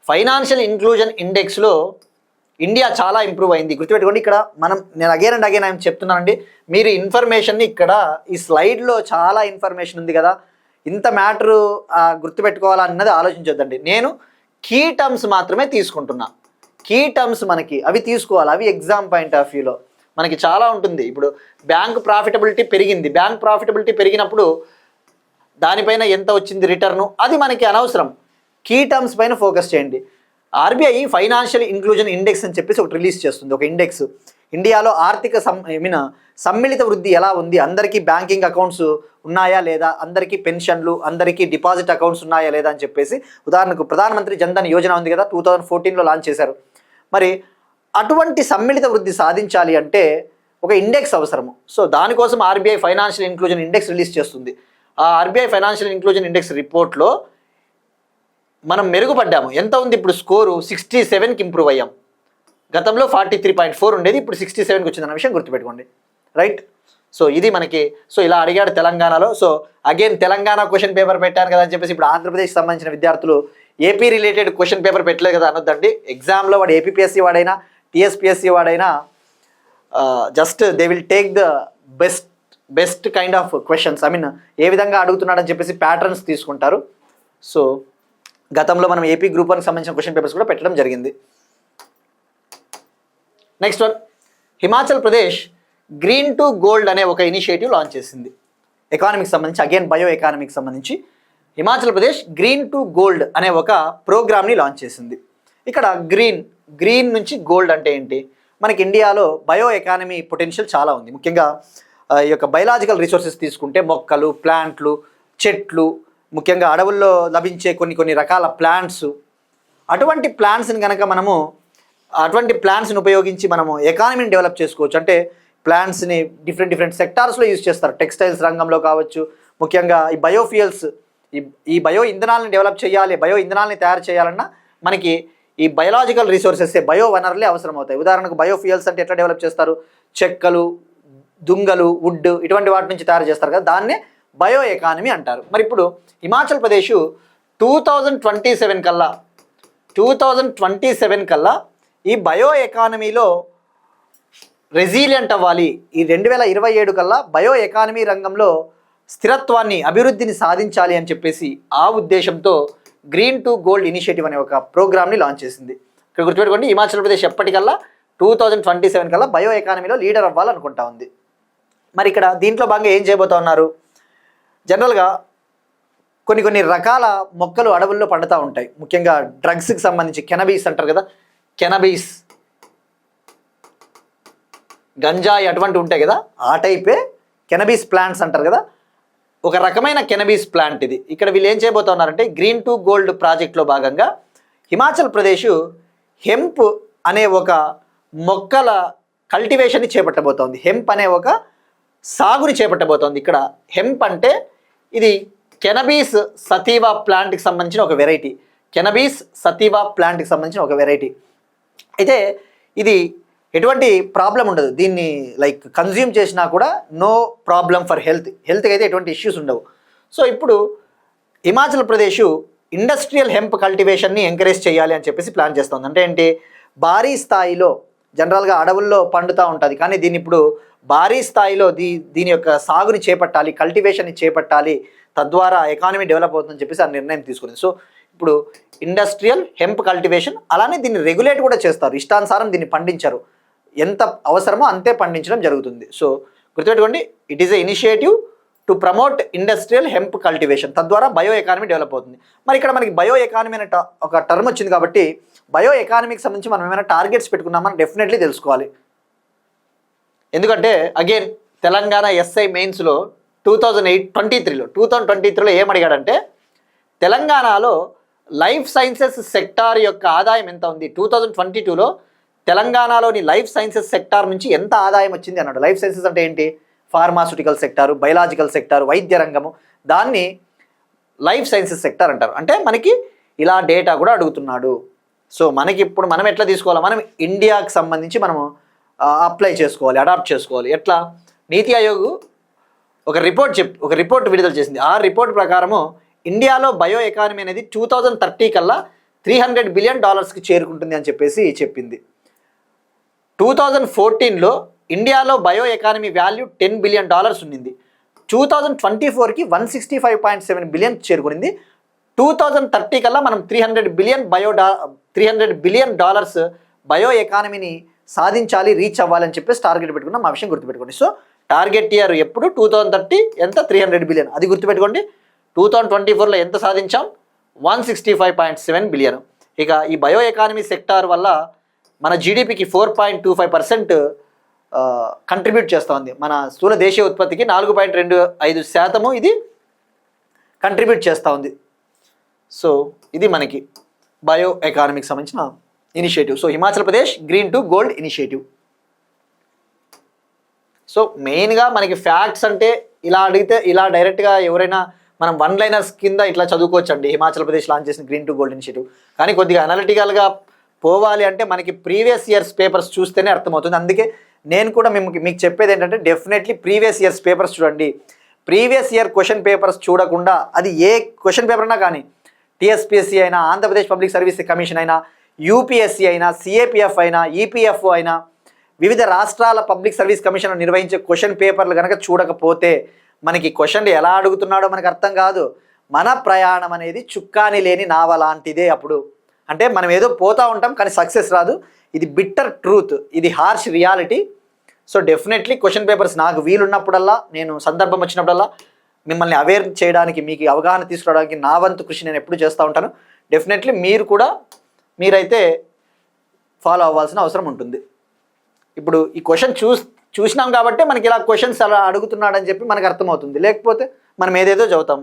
ఫైనాన్షియల్ ఇంక్లూజన్ ఇండెక్స్లో ఇండియా చాలా ఇంప్రూవ్ అయింది. గుర్తుపెట్టుకోండి, ఇక్కడ నేను అగైన్ అండ్ అగైన్ చెప్తున్నానండి, మీరు ఇన్ఫర్మేషన్ని ఇక్కడ ఈ స్లైడ్లో చాలా ఇన్ఫర్మేషన్ ఉంది కదా, ఇంత మ్యాటరు గుర్తుపెట్టుకోవాలన్నది ఆలోచించొద్దండి. నేను కీ టర్మ్స్ మాత్రమే తీసుకుంటున్నా. కీ టర్మ్స్ మనకి అవి తీసుకోవాలి, అవి ఎగ్జామ్ పాయింట్ ఆఫ్ వ్యూలో మనకి చాలా ఉంటుంది. ఇప్పుడు బ్యాంక్ ప్రాఫిటబిలిటీ పెరిగింది, బ్యాంక్ ప్రాఫిటబిలిటీ పెరిగినప్పుడు దానిపైన ఎంత వచ్చింది రిటర్ను, అది మనకి అనవసరం. కీ టర్మ్స్ పైన ఫోకస్ చేయండి. ఆర్బీఐ ఫైనాన్షియల్ ఇంక్లూజన్ ఇండెక్స్ అని చెప్పేసి ఒకటి రిలీజ్ చేస్తుంది, ఒక ఇండెక్స్. ఇండియాలో ఆర్థిక సమ్మిళిత వృద్ధి ఎలా ఉంది, అందరికీ బ్యాంకింగ్ అకౌంట్స్ ఉన్నాయా లేదా, అందరికీ పెన్షన్లు, అందరికీ డిపాజిట్ అకౌంట్స్ ఉన్నాయా లేదా అని చెప్పేసి. ఉదాహరణకు ప్రధానమంత్రి జన్ధన్ యోజన ఉంది కదా, 2014లో లాంచ్ చేశారు. మరి అటువంటి సమ్మిళిత వృద్ధి సాధించాలి అంటే ఒక ఇండెక్స్ అవసరము. సో దానికోసం RBI financial inclusion index release చేస్తుంది. ఆ ఆర్బీఐ ఫైనాన్షియల్ ఇంక్లూజన్ ఇండెక్స్ రిపోర్ట్లో మనం మెరుగుపడ్డాము. ఎంత ఉంది ఇప్పుడు స్కోరు? 67కి ఇంప్రూవ్ అయ్యాం. గతంలో 43.4 ఉండేది, ఇప్పుడు 67కి వచ్చిందన్న విషయం గుర్తుపెట్టుకోండి. రైట్, సో ఇది మనకి. సో ఇలా అడిగాడు తెలంగాణలో. So again Telangana question paper పెట్టాను కదా అని చెప్పేసి ఇప్పుడు ఆంధ్రప్రదేశ్కి సంబంధించిన విద్యార్థులు ఏపీ రిలేటెడ్ క్వశ్చన్ పేపర్ పెట్టలేదు కదా అనొద్దండి. ఎగ్జామ్లో వాడు ఏపీపీఎస్సీ వాడైనా టీఎస్పీఎస్సీ వాడైనా just they will take the best kind of questions. ఏ విధంగా అడుగుతున్నాడని చెప్పేసి ప్యాటర్న్స్ తీసుకుంటారు. సో గతంలో మనం ఏపీ గ్రూప్ 1కి సంబంధించిన క్వశ్చన్ పేపర్స్ కూడా పెట్టడం జరిగింది. Next one, Himachal Pradesh green to gold అనే ఒక ఇనిషియేటివ్ లాంచ్ చేసింది. ఎకానమీకి సంబంధించి, అగైన్ బయో ఎకానమీకి సంబంధించి Himachal Pradesh green to gold అనే ఒక ప్రోగ్రామ్ని లాంచ్ చేసింది. ఇక్కడ గ్రీన్ నుంచి గోల్డ్ అంటే ఏంటి? మనకి ఇండియాలో బయో ఎకానమీ పొటెన్షియల్ చాలా ఉంది. ముఖ్యంగా ఈ యొక్క బయలాజికల్ రిసోర్సెస్ తీసుకుంటే మొక్కలు, ప్లాంట్లు, చెట్లు, ముఖ్యంగా అడవుల్లో లభించే కొన్ని రకాల ప్లాంట్స్, అటువంటి ప్లాంట్స్ని కనుక అటువంటి ప్లాంట్స్ని ఉపయోగించి మనము ఎకానమీని డెవలప్ చేసుకోవచ్చు. అంటే ప్లాంట్స్ని డిఫరెంట్ సెక్టార్స్లో యూజ్ చేస్తారు. టెక్స్టైల్స్ రంగంలో కావచ్చు, ముఖ్యంగా ఈ బయోఫ్యూయల్స్, ఈ బయో ఇంధనాలను డెవలప్ చేయాలి, బయో ఇంధనాలని తయారు చేయాలన్నా మనకి ఈ బయలాజికల్ రిసోర్సెస్, బయో వనరులే అవసరం అవుతాయి. ఉదాహరణకు బయోఫ్యూయల్స్ అంటే ఎట్లా డెవలప్ చేస్తారు? చెక్కలు, దుంగలు, వుడ్, ఇటువంటి వాటి నుంచి తయారు చేస్తారు కదా, దాన్నే బయో ఎకానమీ అంటారు. మరి ఇప్పుడు హిమాచల్ ప్రదేశ్ 2027 కల్లా ఈ బయో ఎకానమీలో రెసిలియంట్ అవ్వాలి. ఈ 2027 కల్లా బయో ఎకానమీ రంగంలో స్థిరత్వాన్ని, అభివృద్ధిని సాధించాలి అని చెప్పేసి ఆ ఉద్దేశంతో గ్రీన్ టు గోల్డ్ ఇనిషియేటివ్ అనే ఒక ప్రోగ్రామ్ని లాంచ్ చేసింది. ఇక్కడ గుర్తుపెట్టుకోండి, హిమాచల్ ప్రదేశ్ ఎప్పటికల్లా 2027 కల్లా బయో ఎకానమీలో లీడర్ అవ్వాలనుకుంటా ఉంది. మరి ఇక్కడ దీంట్లో భాగంగా ఏం చేయబోతా ఉన్నారు? జనరల్గా కొన్ని రకాల మొక్కలు అడవుల్లో పండుతూ ఉంటాయి. ముఖ్యంగా డ్రగ్స్కి సంబంధించి కెనబీస్ అంటారు కదా, కెనబీస్, గంజాయి అటువంటి ఉంటాయి కదా, ఆ టైపే కెనబీస్ ప్లాంట్స్ అంటారు కదా. ఒక రకమైన కెనబీస్ ప్లాంట్ ఇది. ఇక్కడ వీళ్ళు ఏం చేయబోతున్నారంటే గ్రీన్ టు గోల్డ్ ప్రాజెక్ట్లో భాగంగా హిమాచల్ ప్రదేశ్ హెంప్ అనే ఒక మొక్కల కల్టివేషన్ని చేపట్టబోతోంది. హెంప్ అనే ఒక సాగుని చేపట్టబోతోంది. ఇక్కడ హెంప్ అంటే ఇది కెనబీస్ సతీవా ప్లాంట్కి సంబంధించిన ఒక వెరైటీ. కెనబీస్ సతీవా ప్లాంట్కి సంబంధించిన ఒక వెరైటీ. అయితే ఇది ఎటువంటి ప్రాబ్లం ఉండదు, దీన్ని కన్జ్యూమ్ చేసినా కూడా నో ప్రాబ్లం ఫర్ హెల్త్కి అయితే ఎటువంటి ఇష్యూస్ ఉండవు. సో ఇప్పుడు హిమాచల్ ప్రదేశ్ ఇండస్ట్రియల్ హెంప్ కల్టివేషన్ని ఎంకరేజ్ చేయాలి అని చెప్పేసి ప్లాన్ చేస్తుంది. అంటే ఏంటి? భారీ స్థాయిలో జనరల్గా అడవుల్లో పండుతూ ఉంటుంది, కానీ దీన్ని ఇప్పుడు భారీ స్థాయిలో దీని యొక్క సాగుని చేపట్టాలి, కల్టివేషన్ని చేపట్టాలి, తద్వారా ఎకానమీ డెవలప్ అవుతుందని చెప్పేసి ఆ నిర్ణయం తీసుకుంది. సో ఇప్పుడు ఇండస్ట్రియల్ హెంప్ కల్టివేషన్, అలానే దీన్ని రెగ్యులేట్ కూడా చేస్తారు. ఇష్టానుసారం దీన్ని పండించరు, ఎంత అవసరమో అంతే పండించడం జరుగుతుంది. సో గుర్తుపెట్టుకోండి, it is a initiative to promote industrial hemp cultivation, తద్వారా బయో ఎకానమీ డెవలప్ అవుతుంది. మరి ఇక్కడ మనకి బయో ఎకానమీ అనే ఒక టర్మ్ వచ్చింది కాబట్టి బయో ఎకానమీకి సంబంధించి మనం ఏమైనా టార్గెట్స్ పెట్టుకున్నామని డెఫినెట్లీ తెలుసుకోవాలి. ఎందుకంటే అగైన్ తెలంగాణ ఎస్ఐ మెయిన్స్లో 2023లో ఏమడిగాడంటే తెలంగాణలో లైఫ్ సైన్సెస్ సెక్టార్ యొక్క ఆదాయం ఎంత ఉంది, 2022లో తెలంగాణలోని లైఫ్ సైన్సెస్ సెక్టార్ నుంచి ఎంత ఆదాయం వచ్చింది అన్నాడు. లైఫ్ సైన్సెస్ అంటే ఏంటి? ఫార్మాస్యూటికల్ సెక్టారు, బయలాజికల్ సెక్టారు, వైద్య రంగము, దాన్ని లైఫ్ సైన్సెస్ సెక్టార్ అంటారు. అంటే మనకి ఇలా డేటా కూడా అడుగుతున్నాడు. సో మనకి ఇప్పుడు మనం ఎట్లా తీసుకోవాలి, మనం ఇండియాకి సంబంధించి మనము అప్లై చేసుకోవాలి, అడాప్ట్ చేసుకోవాలి. ఎట్లా? నీతి ఆయోగ్ ఒక రిపోర్ట్ విడుదల చేసింది. ఆ రిపోర్ట్ ప్రకారము ఇండియాలో బయో ఎకానమీ అనేది 2030 కల్లా $300 బిలియన్ చేరుకుంటుంది అని చెప్పేసి చెప్పింది. 2014లో ఇండియాలో బయో ఎకానమీ వాల్యూ $10 బిలియన్ ఉన్నింది. 2024కి $165.7 బిలియన్ చేరుకునింది. 2030 కల్లా మనం $300 బిలియన్ బయో ఎకానమీని సాధించాలి, రీచ్ అవ్వాలని చెప్పేసి టార్గెట్ పెట్టుకున్నాం. ఆ విషయం గుర్తుపెట్టుకోండి. సో టార్గెట్ ఇయర్ ఎప్పుడు 2030 ఎంత? $300 బిలియన్. అది గుర్తుపెట్టుకోండి. 2024లో ఎంత సాధించాం? $165.7 బిలియన్. ఇక ఈ బయో ఎకానమీ సెక్టార్ వల్ల మన జీడిపికి 4.25% కంట్రిబ్యూట్ చేస్తూ ఉంది. మన స్థూల దేశీయ ఉత్పత్తికి 4.25% ఇది కంట్రిబ్యూట్ చేస్తూ ఉంది. సో ఇది మనకి బయో ఎకానమీకి సంబంధించిన initiative. So Himachal Pradesh green to gold initiative. So మెయిన్గా మనకి ఫ్యాక్ట్స్ అంటే ఇలా అడిగితే ఇలా డైరెక్ట్గా ఎవరైనా మనం వన్ లైనర్స్ కింద ఇట్లా చదువుకోవచ్చండి. హిమాచల్ ప్రదేశ్ లాంచ్ చేసిన గ్రీన్ టు గోల్డ్ ఇనిషియేటివ్. కానీ కొద్దిగా అనలిటికల్గా పోవాలి అంటే మనకి ప్రీవియస్ ఇయర్స్ పేపర్స్ చూస్తేనే అర్థమవుతుంది. అందుకే నేను కూడా మీకు చెప్పేది ఏంటంటే డెఫినెట్లీ ప్రీవియస్ ఇయర్స్ పేపర్స్ చూడండి. ప్రీవియస్ ఇయర్ క్వశ్చన్ పేపర్స్ చూడకుండా, అది ఏ క్వశ్చన్ పేపర్ అయినా కానీ, టీఎస్పీఎస్సీ అయినా, ఆంధ్రప్రదేశ్ పబ్లిక్ సర్వీస్ కమిషన్ అయినా, యూపీఎస్సీ అయినా, సిఏపిఎఫ్ అయినా, ఈపీఎఫ్ఓ అయినా, వివిధ రాష్ట్రాల పబ్లిక్ సర్వీస్ కమిషన్ నిర్వహించే క్వశ్చన్ పేపర్లు కనుక చూడకపోతే మనకి క్వశ్చన్లు ఎలా అడుగుతున్నాడో మనకు అర్థం కాదు. మన ప్రయాణం అనేది చుక్కాని లేని నావ లాంటిదే. అప్పుడు అంటే మనం ఏదో పోతూ ఉంటాం కానీ సక్సెస్ రాదు. ఇది బిట్టర్ ట్రూత్, ఇది harsh reality. So definitely question papers నాకు వీలున్నప్పుడల్లా, నేను సందర్భం వచ్చినప్పుడల్లా మిమ్మల్ని అవేర్ చేయడానికి, మీకు అవగాహన తీసుకురావడానికి నా వంతు కృషి నేను ఎప్పుడు చేస్తూ ఉంటాను. డెఫినెట్లీ మీరైతే ఫాలో అవ్వాల్సిన అవసరం ఉంటుంది. ఇప్పుడు ఈ క్వశ్చన్ చూసినాం కాబట్టి మనకి ఇలా క్వశ్చన్స్ అలా అడుగుతున్నాడని చెప్పి మనకు అర్థమవుతుంది. లేకపోతే మనం ఏదేదో చదువుతాం.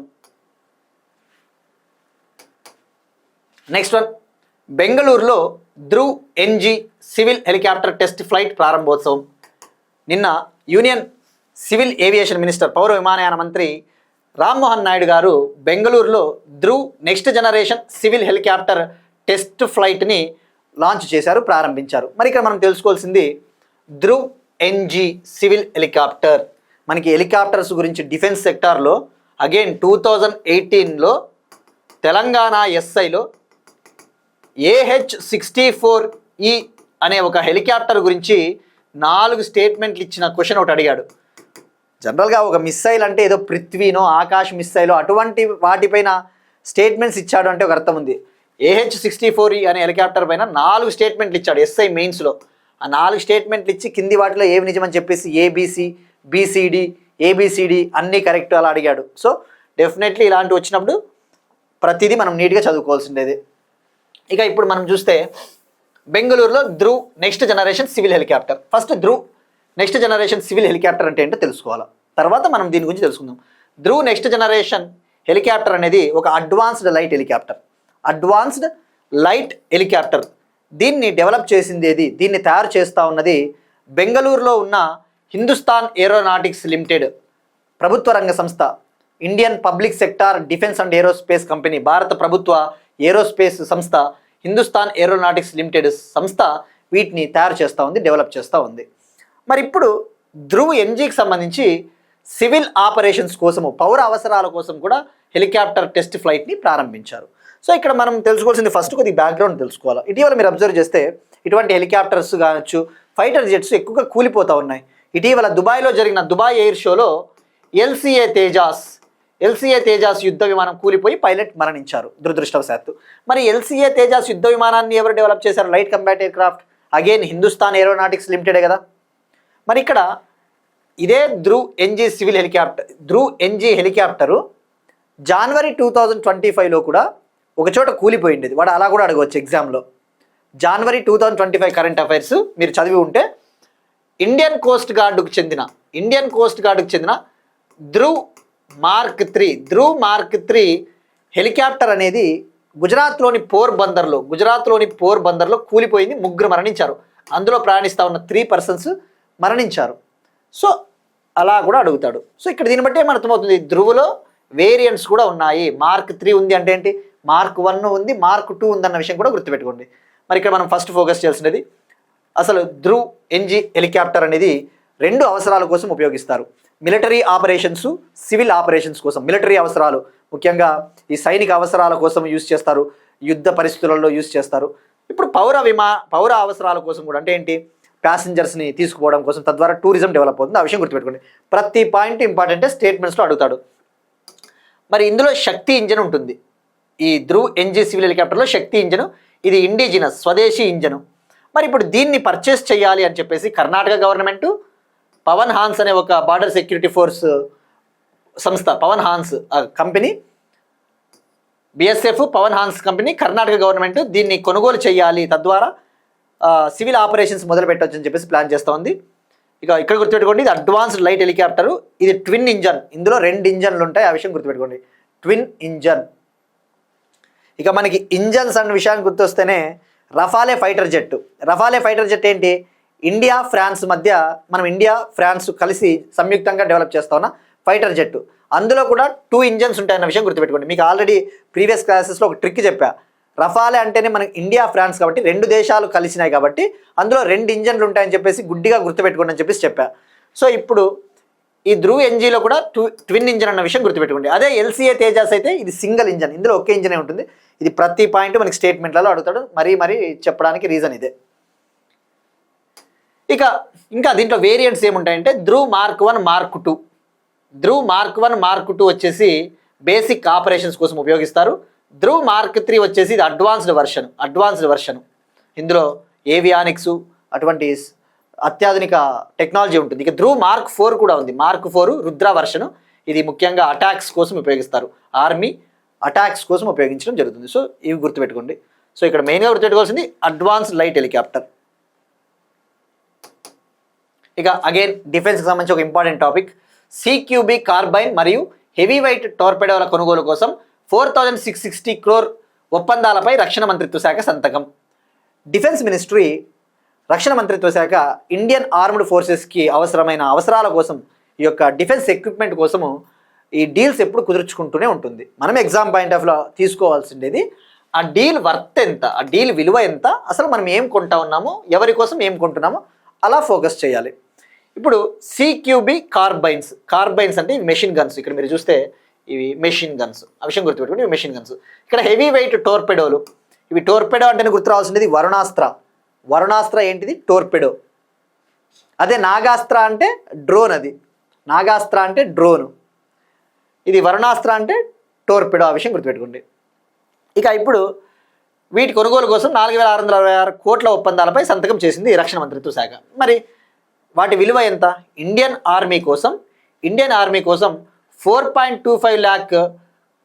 నెక్స్ట్ వన్, బెంగళూరులో Dhruv NG civil helicopter test flight ప్రారంభోత్సవం. నిన్న యూనియన్ సివిల్ ఏవియేషన్ మినిస్టర్, పౌర విమానయాన మంత్రి రామ్మోహన్ నాయుడు గారు బెంగళూరులో Dhruv next generation civil helicopter test ఫ్లైట్ని లాంచ్ చేశారు, ప్రారంభించారు. మరి ఇక్కడ మనం తెలుసుకోవాల్సింది ధ్రువ్ ఎన్జీ సివిల్ హెలికాప్టర్. మనకి హెలికాప్టర్స్ గురించి డిఫెన్స్ సెక్టార్లో అగైన్ 2018లో తెలంగాణ ఎస్ఐలో AH-64E అనే ఒక హెలికాప్టర్ గురించి 4 స్టేట్మెంట్లు ఇచ్చిన క్వశ్చన్ ఒకటి అడిగాడు. జనరల్గా ఒక మిస్సైల్ అంటే ఏదో పృథ్వీనో, ఆకాశ్ మిస్సైలో అటువంటి వాటిపైన స్టేట్మెంట్స్ ఇచ్చాడు అంటే ఒక అర్థం ఉంది. AH-64E అనే హెలికాప్టర్ పైన 4 స్టేట్మెంట్లు ఇచ్చాడు ఎస్ఐ మెయిన్స్లో. ఆ 4 స్టేట్మెంట్లు ఇచ్చి కింది వాటిలో ఏవి నిజమని చెప్పేసి ఏబిసిడి అన్నీ కరెక్ట్ అలా అడిగాడు. సో డెఫినెట్లీ ఇలాంటివి వచ్చినప్పుడు ప్రతిదీ మనం నీట్గా చదువుకోవాల్సిండేది. ఇక ఇప్పుడు మనం చూస్తే బెంగళూరులో Dhruv next generation civil helicopter. First Dhruv next generation civil helicopter అంటే ఏంటో తెలుసుకోవాలి, తర్వాత మనం దీని గురించి తెలుసుకుందాం. ధ్రువ్ నెక్స్ట్ జనరేషన్ హెలికాప్టర్ అనేది ఒక అడ్వాన్స్డ్ లైట్ హెలికాప్టర్. దీన్ని డెవలప్ చేసింది ఏది, దీన్ని తయారు చేస్తూ ఉన్నది బెంగళూరులో ఉన్న హిందుస్థాన్ ఏరోనాటిక్స్ లిమిటెడ్ ప్రభుత్వ రంగ సంస్థ, Indian public sector defence and aerospace company, భారత ప్రభుత్వ ఏరోస్పేస్ సంస్థ హిందుస్థాన్ ఏరోనాటిక్స్ లిమిటెడ్ సంస్థ వీటిని తయారు చేస్తూ ఉంది, డెవలప్ చేస్తూ ఉంది. మరి ఇప్పుడు ధ్రువ్ ఎన్జీకి సంబంధించి సివిల్ ఆపరేషన్స్ కోసము, పౌర అవసరాల కోసం కూడా హెలికాప్టర్ టెస్ట్ ఫ్లైట్ని ప్రారంభించారు. సో ఇక్కడ మనం తెలుసుకోవాల్సింది ఫస్ట్ కొద్ది బ్యాక్గ్రౌండ్ తెలుసుకోవాలి. ఇటీవల మీరు అబ్జర్వ్ చేస్తే ఇటువంటి హెలికాప్టర్స్ కావచ్చు, ఫైటర్ జెట్స్ ఎక్కువగా కూలిపోతూ ఉన్నాయి. ఇటీవల దుబాయ్లో జరిగిన దుబాయ్ ఎయిర్ షోలో ఎల్సిఏ తేజాస్ యుద్ధ విమానం కూలిపోయి పైలట్ మరణించారు దురదృష్టవశాత్తు. మరి ఎల్సిఏ తేజాస్ యుద్ధ విమానాన్ని ఎవరు డెవలప్ చేశారు? Light combat aircraft, again Hindustan aeronautics లిమిటెడే కదా. మరి ఇక్కడ ఇదే ధ్రువ్ ఎన్జీ హెలికాప్టరు జనవరి 2025లో కూడా ఒకచోట కూలిపోయింది. వాడు అలా కూడా అడగవచ్చు ఎగ్జామ్లో. జనవరి 2025 కరెంట్ అఫైర్స్ మీరు చదివి ఉంటే ఇండియన్ కోస్ట్ గార్డుకు చెందిన ధ్రువ్ మార్క్ 3 హెలికాప్టర్ అనేది గుజరాత్లోని పోర్బందర్లో కూలిపోయింది. 3 మరణించారు. అందులో ప్రయాణిస్తూ ఉన్న 3 పర్సన్స్ మరణించారు. సో అలా కూడా అడుగుతాడు. సో ఇక్కడ దీన్ని బట్టి ఏమర్థమవుతుంది, ధ్రువులో వేరియంట్స్ కూడా ఉన్నాయి. మార్క్ 3 ఉంది అంటే ఏంటి, మార్క్ 1 ఉంది, మార్క్ 2 ఉందన్న విషయం కూడా గుర్తుపెట్టుకోండి. మరి ఇక్కడ మనం ఫస్ట్ ఫోకస్ చేయాల్సినది అసలు ధ్రువ్ ఎన్జీ హెలికాప్టర్ అనేది 2 అవసరాల కోసం ఉపయోగిస్తారు. మిలిటరీ ఆపరేషన్స్, సివిల్ ఆపరేషన్స్ కోసం. మిలిటరీ అవసరాలు ముఖ్యంగా ఈ సైనిక అవసరాల కోసం యూజ్ చేస్తారు, యుద్ధ పరిస్థితులలో యూజ్ చేస్తారు. ఇప్పుడు పౌర అవసరాల కోసం కూడా, అంటే ఏంటి, ప్యాసింజర్స్ని తీసుకుపోవడం కోసం, తద్వారా టూరిజం డెవలప్ అవుతుంది. ఆ విషయం గుర్తుపెట్టుకోండి. ప్రతి పాయింట్ ఇంపార్టెంటే, స్టేట్మెంట్స్లో అడుగుతాడు. మరి ఇందులో శక్తి ఇంజన్ ఉంటుంది. ఈ ధ్రువ్ ఎన్జీ సివిల్ హెలికాప్టర్లో శక్తి ఇంజను, ఇది ఇండిజినస్ స్వదేశీ ఇంజను. మరి ఇప్పుడు దీన్ని పర్చేస్ చేయాలి అని చెప్పేసి కర్ణాటక గవర్నమెంటు పవన్ హాన్స్ అనే ఒక బార్డర్ సెక్యూరిటీ ఫోర్స్ సంస్థ, Pawan Hans company, BSF Pawan Hans company, Karnataka government దీన్ని కొనుగోలు చేయాలి, తద్వారా సివిల్ ఆపరేషన్స్ మొదలు పెట్టవచ్చు అని చెప్పేసి ప్లాన్ చేస్తూ ఉంది. ఇక ఇక్కడ గుర్తుపెట్టుకోండి, ఇది అడ్వాన్స్డ్ లైట్ హెలికాప్టరు, ఇది ట్విన్ ఇంజన్. ఇందులో 2 ఇంజన్లు ఉంటాయి, ఆ విషయం గుర్తుపెట్టుకోండి, ట్విన్ ఇంజన్. ఇక మనకి ఇంజన్స్ అన్న విషయానికి గుర్తొస్తేనే రఫాలే ఫైటర్ జెట్ ఏంటి, ఇండియా ఫ్రాన్స్ మధ్య, మనం ఇండియా ఫ్రాన్స్ కలిసి సంయుక్తంగా డెవలప్ చేస్తా ఉన్న ఫైటర్ జెట్. అందులో కూడా 2 ఇంజన్స్ ఉంటాయన్న విషయం గుర్తుపెట్టుకోండి. మీకు ఆల్రెడీ ప్రీవియస్ క్లాసెస్లో ఒక ట్రిక్ చెప్పా. రఫాలే అంటేనే మనకి ఇండియా ఫ్రాన్స్ కాబట్టి 2 దేశాలు కలిసినాయి కాబట్టి అందులో 2 ఇంజన్లు ఉంటాయని చెప్పేసి గుడ్డిగా గుర్తుపెట్టుకోండి అని చెప్పేసి చెప్పా. సో ఇప్పుడు ఈ ధ్రువ్ ఎన్జీలో కూడా ట్విన్ ఇంజన్ అన్న విషయం గుర్తుపెట్టుకోండి. అదే ఎల్సిఏ తేజాస్ అయితే ఇది సింగిల్ ఇంజన్, ఇందులో ఒకే ఇంజనే ఉంటుంది. ఇది ప్రతి పాయింట్ మనకి స్టేట్మెంట్లలో అడుగుతాడు, మరీ చెప్పడానికి రీజన్ ఇదే. ఇంకా దీంట్లో వేరియంట్స్ ఏముంటాయంటే Dhruv mark 1, mark 2. Dhruv mark 1, mark 2 వచ్చేసి బేసిక్ ఆపరేషన్స్ కోసం ఉపయోగిస్తారు. ధ్రువ్ మార్క్ 3 వచ్చేసి ఇది అడ్వాన్స్డ్ వర్షన్. ఇందులో ఏవియానిక్స్ అటువంటి అత్యాధునిక టెక్నాలజీ ఉంటుంది. ఇక ధ్రువ్ మార్క్ 4 కూడా ఉంది. మార్క్ 4 రుద్ర వర్షను. ఇది ముఖ్యంగా అటాక్స్ కోసం ఉపయోగిస్తారు, ఆర్మీ అటాక్స్ కోసం ఉపయోగించడం జరుగుతుంది. సో ఇవి గుర్తుపెట్టుకోండి. సో ఇక్కడ మెయిన్గా గుర్తుపెట్టుకోవాల్సింది అడ్వాన్స్డ్ లైట్ హెలికాప్టర్. ఇక అగైన్ డిఫెన్స్కి సంబంధించి ఒక ఇంపార్టెంట్ టాపిక్, సిక్యూబీ కార్బైన్ మరియు హెవీ వెయిట్ టోర్పెడోల కొనుగోలు కోసం 4660 crore ఒప్పందాలపై రక్షణ మంత్రిత్వ శాఖ సంతకం. డిఫెన్స్ మినిస్ట్రీ, రక్షణ మంత్రిత్వ శాఖ ఇండియన్ ఆర్మ్డ్ ఫోర్సెస్కి అవసరమైన అవసరాల కోసం, ఈ యొక్క డిఫెన్స్ ఎక్విప్మెంట్ కోసము ఈ డీల్స్ ఎప్పుడు కుదుర్చుకుంటూనే ఉంటుంది. మనం ఎగ్జామ్ పాయింట్ ఆఫ్లో తీసుకోవాల్సిండేది ఆ డీల్ వర్త్ ఎంత, ఆ డీల్ విలువ ఎంత, అసలు మనం ఏం కొంటా ఉన్నామో, ఎవరి కోసం ఏం కొంటున్నామో అలా ఫోకస్ చేయాలి. ఇప్పుడు సిక్యూబీ కార్బైన్స్ అంటే ఇవి మెషిన్ గన్స్. ఇక్కడ మీరు చూస్తే ఇవి మెషిన్ గన్స్, ఆ విషయం గుర్తుపెట్టుకోండి, ఇవి మెషిన్ గన్స్. ఇక్కడ హెవీ వెయిట్ టోర్పెడోలు, ఇవి టోర్పెడో అంటేనే గుర్తు రావాల్సింది వరుణాస్త్ర ఏంటిది, టోర్పెడో. అదే నాగాస్త్ర అంటే డ్రోన్, అది నాగాస్త్ర అంటే డ్రోను, ఇది వరుణాస్త్ర అంటే టోర్పెడో, ఆ విషయం గుర్తుపెట్టుకోండి. ఇక ఇప్పుడు వీటి కొనుగోలు కోసం 4666 కోట్ల ఒప్పందాలపై సంతకం చేసింది ఈ రక్షణ మంత్రిత్వ శాఖ. మరి వాటి విలువ ఎంత? ఇండియన్ ఆర్మీ కోసం 4.25 lakh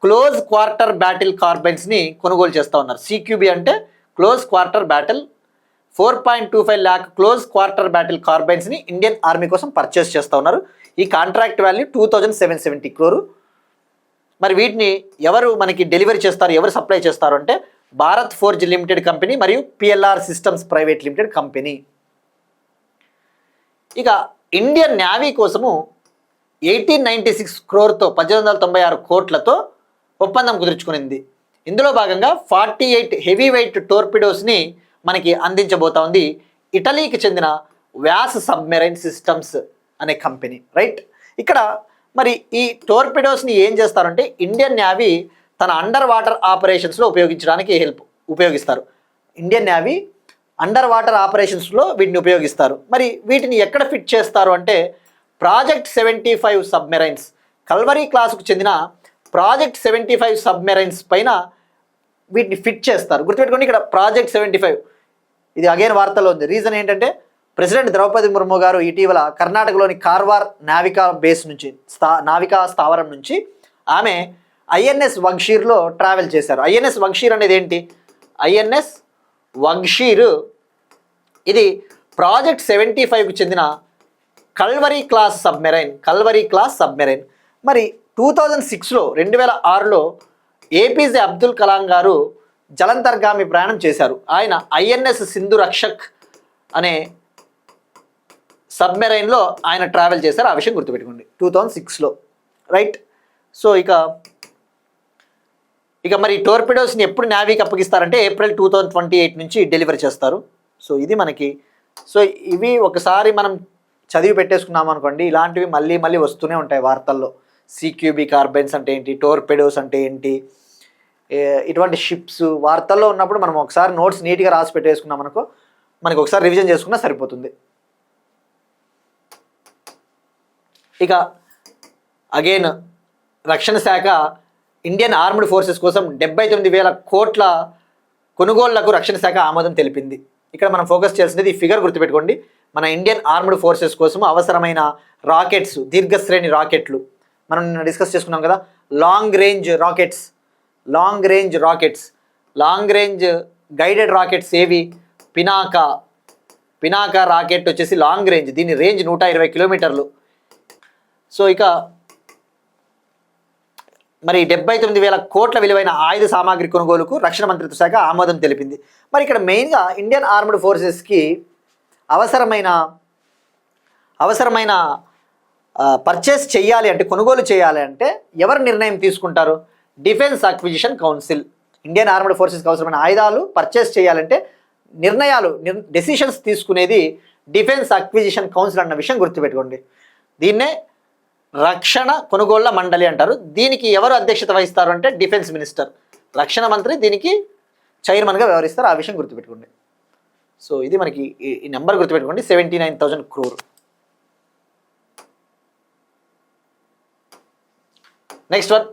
క్లోజ్ క్వార్టర్ బ్యాటిల్ కార్బైన్స్ని కొనుగోలు చేస్తూ ఉన్నారు. సిక్యూబీ అంటే close quarter battle, 4.25 lakh close quarter battle కార్బైన్స్ని ఇండియన్ ఆర్మీ కోసం పర్చేస్ చేస్తూ ఉన్నారు. ఈ కాంట్రాక్ట్ వాల్యూ 2770 crore. మరి వీటిని ఎవరు మనకి డెలివరీ చేస్తారు, ఎవరు సప్లై చేస్తారు అంటే భారత్ ఫోర్జ్ లిమిటెడ్ కంపెనీ మరియు PLR systems private limited company. ఇక ఇండియన్ నేవీ కోసము 1896 crore 1896 కోట్లతో ఒప్పందం కుదుర్చుకునింది. ఇందులో భాగంగా 48 హెవీ వెయిట్ టోర్పిడోస్ని మనకి అందించబోతా ఉంది ఇటలీకి చెందిన వ్యాస్ సబ్మెరైన్ సిస్టమ్స్ అనే కంపెనీ, రైట్. ఇక్కడ మరి ఈ టోర్పిడోస్ని ఏం చేస్తారంటే ఇండియన్ నేవీ తన అండర్ వాటర్ ఆపరేషన్స్లో ఉపయోగించడానికి ఉపయోగిస్తారు. ఇండియన్ నేవీ అండర్ వాటర్ ఆపరేషన్స్లో వీటిని ఉపయోగిస్తారు. మరి వీటిని ఎక్కడ ఫిట్ చేస్తారు అంటే ప్రాజెక్ట్ 75 సబ్మెరైన్స్, కల్వరీ క్లాసుకు చెందిన ప్రాజెక్ట్ 75 సబ్మెరైన్స్ పైన వీటిని ఫిట్ చేస్తారు. గుర్తుపెట్టుకోండి, ఇక్కడ ప్రాజెక్ట్ 75 ఇది అగైన్ వార్తల్లో ఉంది. రీజన్ ఏంటంటే ప్రెసిడెంట్ ద్రౌపది ముర్ము గారు ఇటీవల కర్ణాటకలోని కార్వార్ నావికా బేస్ నుంచి నావికా స్థావరం నుంచి ఆమె ఐఎన్ఎస్ వగ్షీర్లో ట్రావెల్ చేశారు. ఐఎన్ఎస్ వగ్షీర్ అనేది ఏంటి? ఐఎన్ఎస్ వగ్షీర్ ఇది ప్రాజెక్ట్ 75కు చెందిన కల్వరీ క్లాస్ సబ్మెరైన్. మరి 2006లో 2006లో ఏపీజే అబ్దుల్ కలాం గారు జలంతర్గామి ప్రయాణం చేశారు. ఆయన ఐఎన్ఎస్ సింధు రక్షక్ అనే సబ్మెరైన్లో ఆయన ట్రావెల్ చేశారు. ఆ విషయం గుర్తుపెట్టుకోండి 2006లో, రైట్. సో ఇక మరి టోర్పిడోస్ని ఎప్పుడు నేవీకి అప్పగిస్తారంటే ఏప్రిల్ 2028 నుంచి డెలివరీ చేస్తారు. సో ఇది మనకి, సో ఇవి ఒకసారి మనం చదివి పెట్టేసుకున్నాం అనుకోండి, ఇలాంటివి మళ్ళీ మళ్ళీ వస్తూనే ఉంటాయి వార్తల్లో. CQB కార్బైన్స్ అంటే ఏంటి, టోర్పెడోస్ అంటే ఏంటి, ఇటువంటి షిప్స్ వార్తల్లో ఉన్నప్పుడు మనం ఒకసారి నోట్స్ నీట్గా రాసి పెట్టేసుకున్నాం అనుకో, మనకి ఒకసారి రివిజన్ చేసుకున్నా సరిపోతుంది. ఇక అగైన్ రక్షణ శాఖ ఇండియన్ ఆర్మ్డ్ ఫోర్సెస్ కోసం 79,000 కోట్ల కొనుగోళ్లకు రక్షణ శాఖ ఆమోదం తెలిపింది. ఇక్కడ మనం ఫోకస్ చేయాల్సినది ఈ ఫిగర్ గుర్తుపెట్టుకోండి. మన ఇండియన్ ఆర్మ్డ్ ఫోర్సెస్ కోసం అవసరమైన రాకెట్స్, దీర్ఘశ్రేణి రాకెట్లు మనం డిస్కస్ చేసుకున్నాం కదా. లాంగ్ రేంజ్ గైడెడ్ రాకెట్స్ ఏవి? పినాకా రాకెట్ వచ్చేసి లాంగ్ రేంజ్, దీని రేంజ్ 120 కిలోమీటర్లు. సో ఇక మరి 79,000 కోట్ల విలువైన ఆయుధ సామాగ్రి కొనుగోలుకు రక్షణ మంత్రిత్వ శాఖ ఆమోదం తెలిపింది. మరి ఇక్కడ మెయిన్గా ఇండియన్ ఆర్మ్డ్ ఫోర్సెస్కి అవసరమైన పర్చేస్ చేయాలి అంటే, కొనుగోలు చేయాలి అంటే ఎవరు నిర్ణయం తీసుకుంటారు? Defence acquisition council. Indian armed ఫోర్సెస్కి అవసరమైన ఆయుధాలు పర్చేస్ చేయాలంటే డెసిషన్స్ తీసుకునేది డిఫెన్స్ అక్విజిషన్ కౌన్సిల్ అన్న విషయం గుర్తుపెట్టుకోండి. దీన్నే రక్షణ కొనుగోళ్ల మండలి అంటారు. దీనికి ఎవరు అధ్యక్షత వహిస్తారు అంటే డిఫెన్స్ మినిస్టర్, రక్షణ మంత్రి దీనికి చైర్మన్గా వ్యవహరిస్తారు. ఆ విషయం గుర్తుపెట్టుకోండి. సో ఇది మనకి ఈ నెంబర్ గుర్తుపెట్టుకోండి, 79,000 crore. Next one,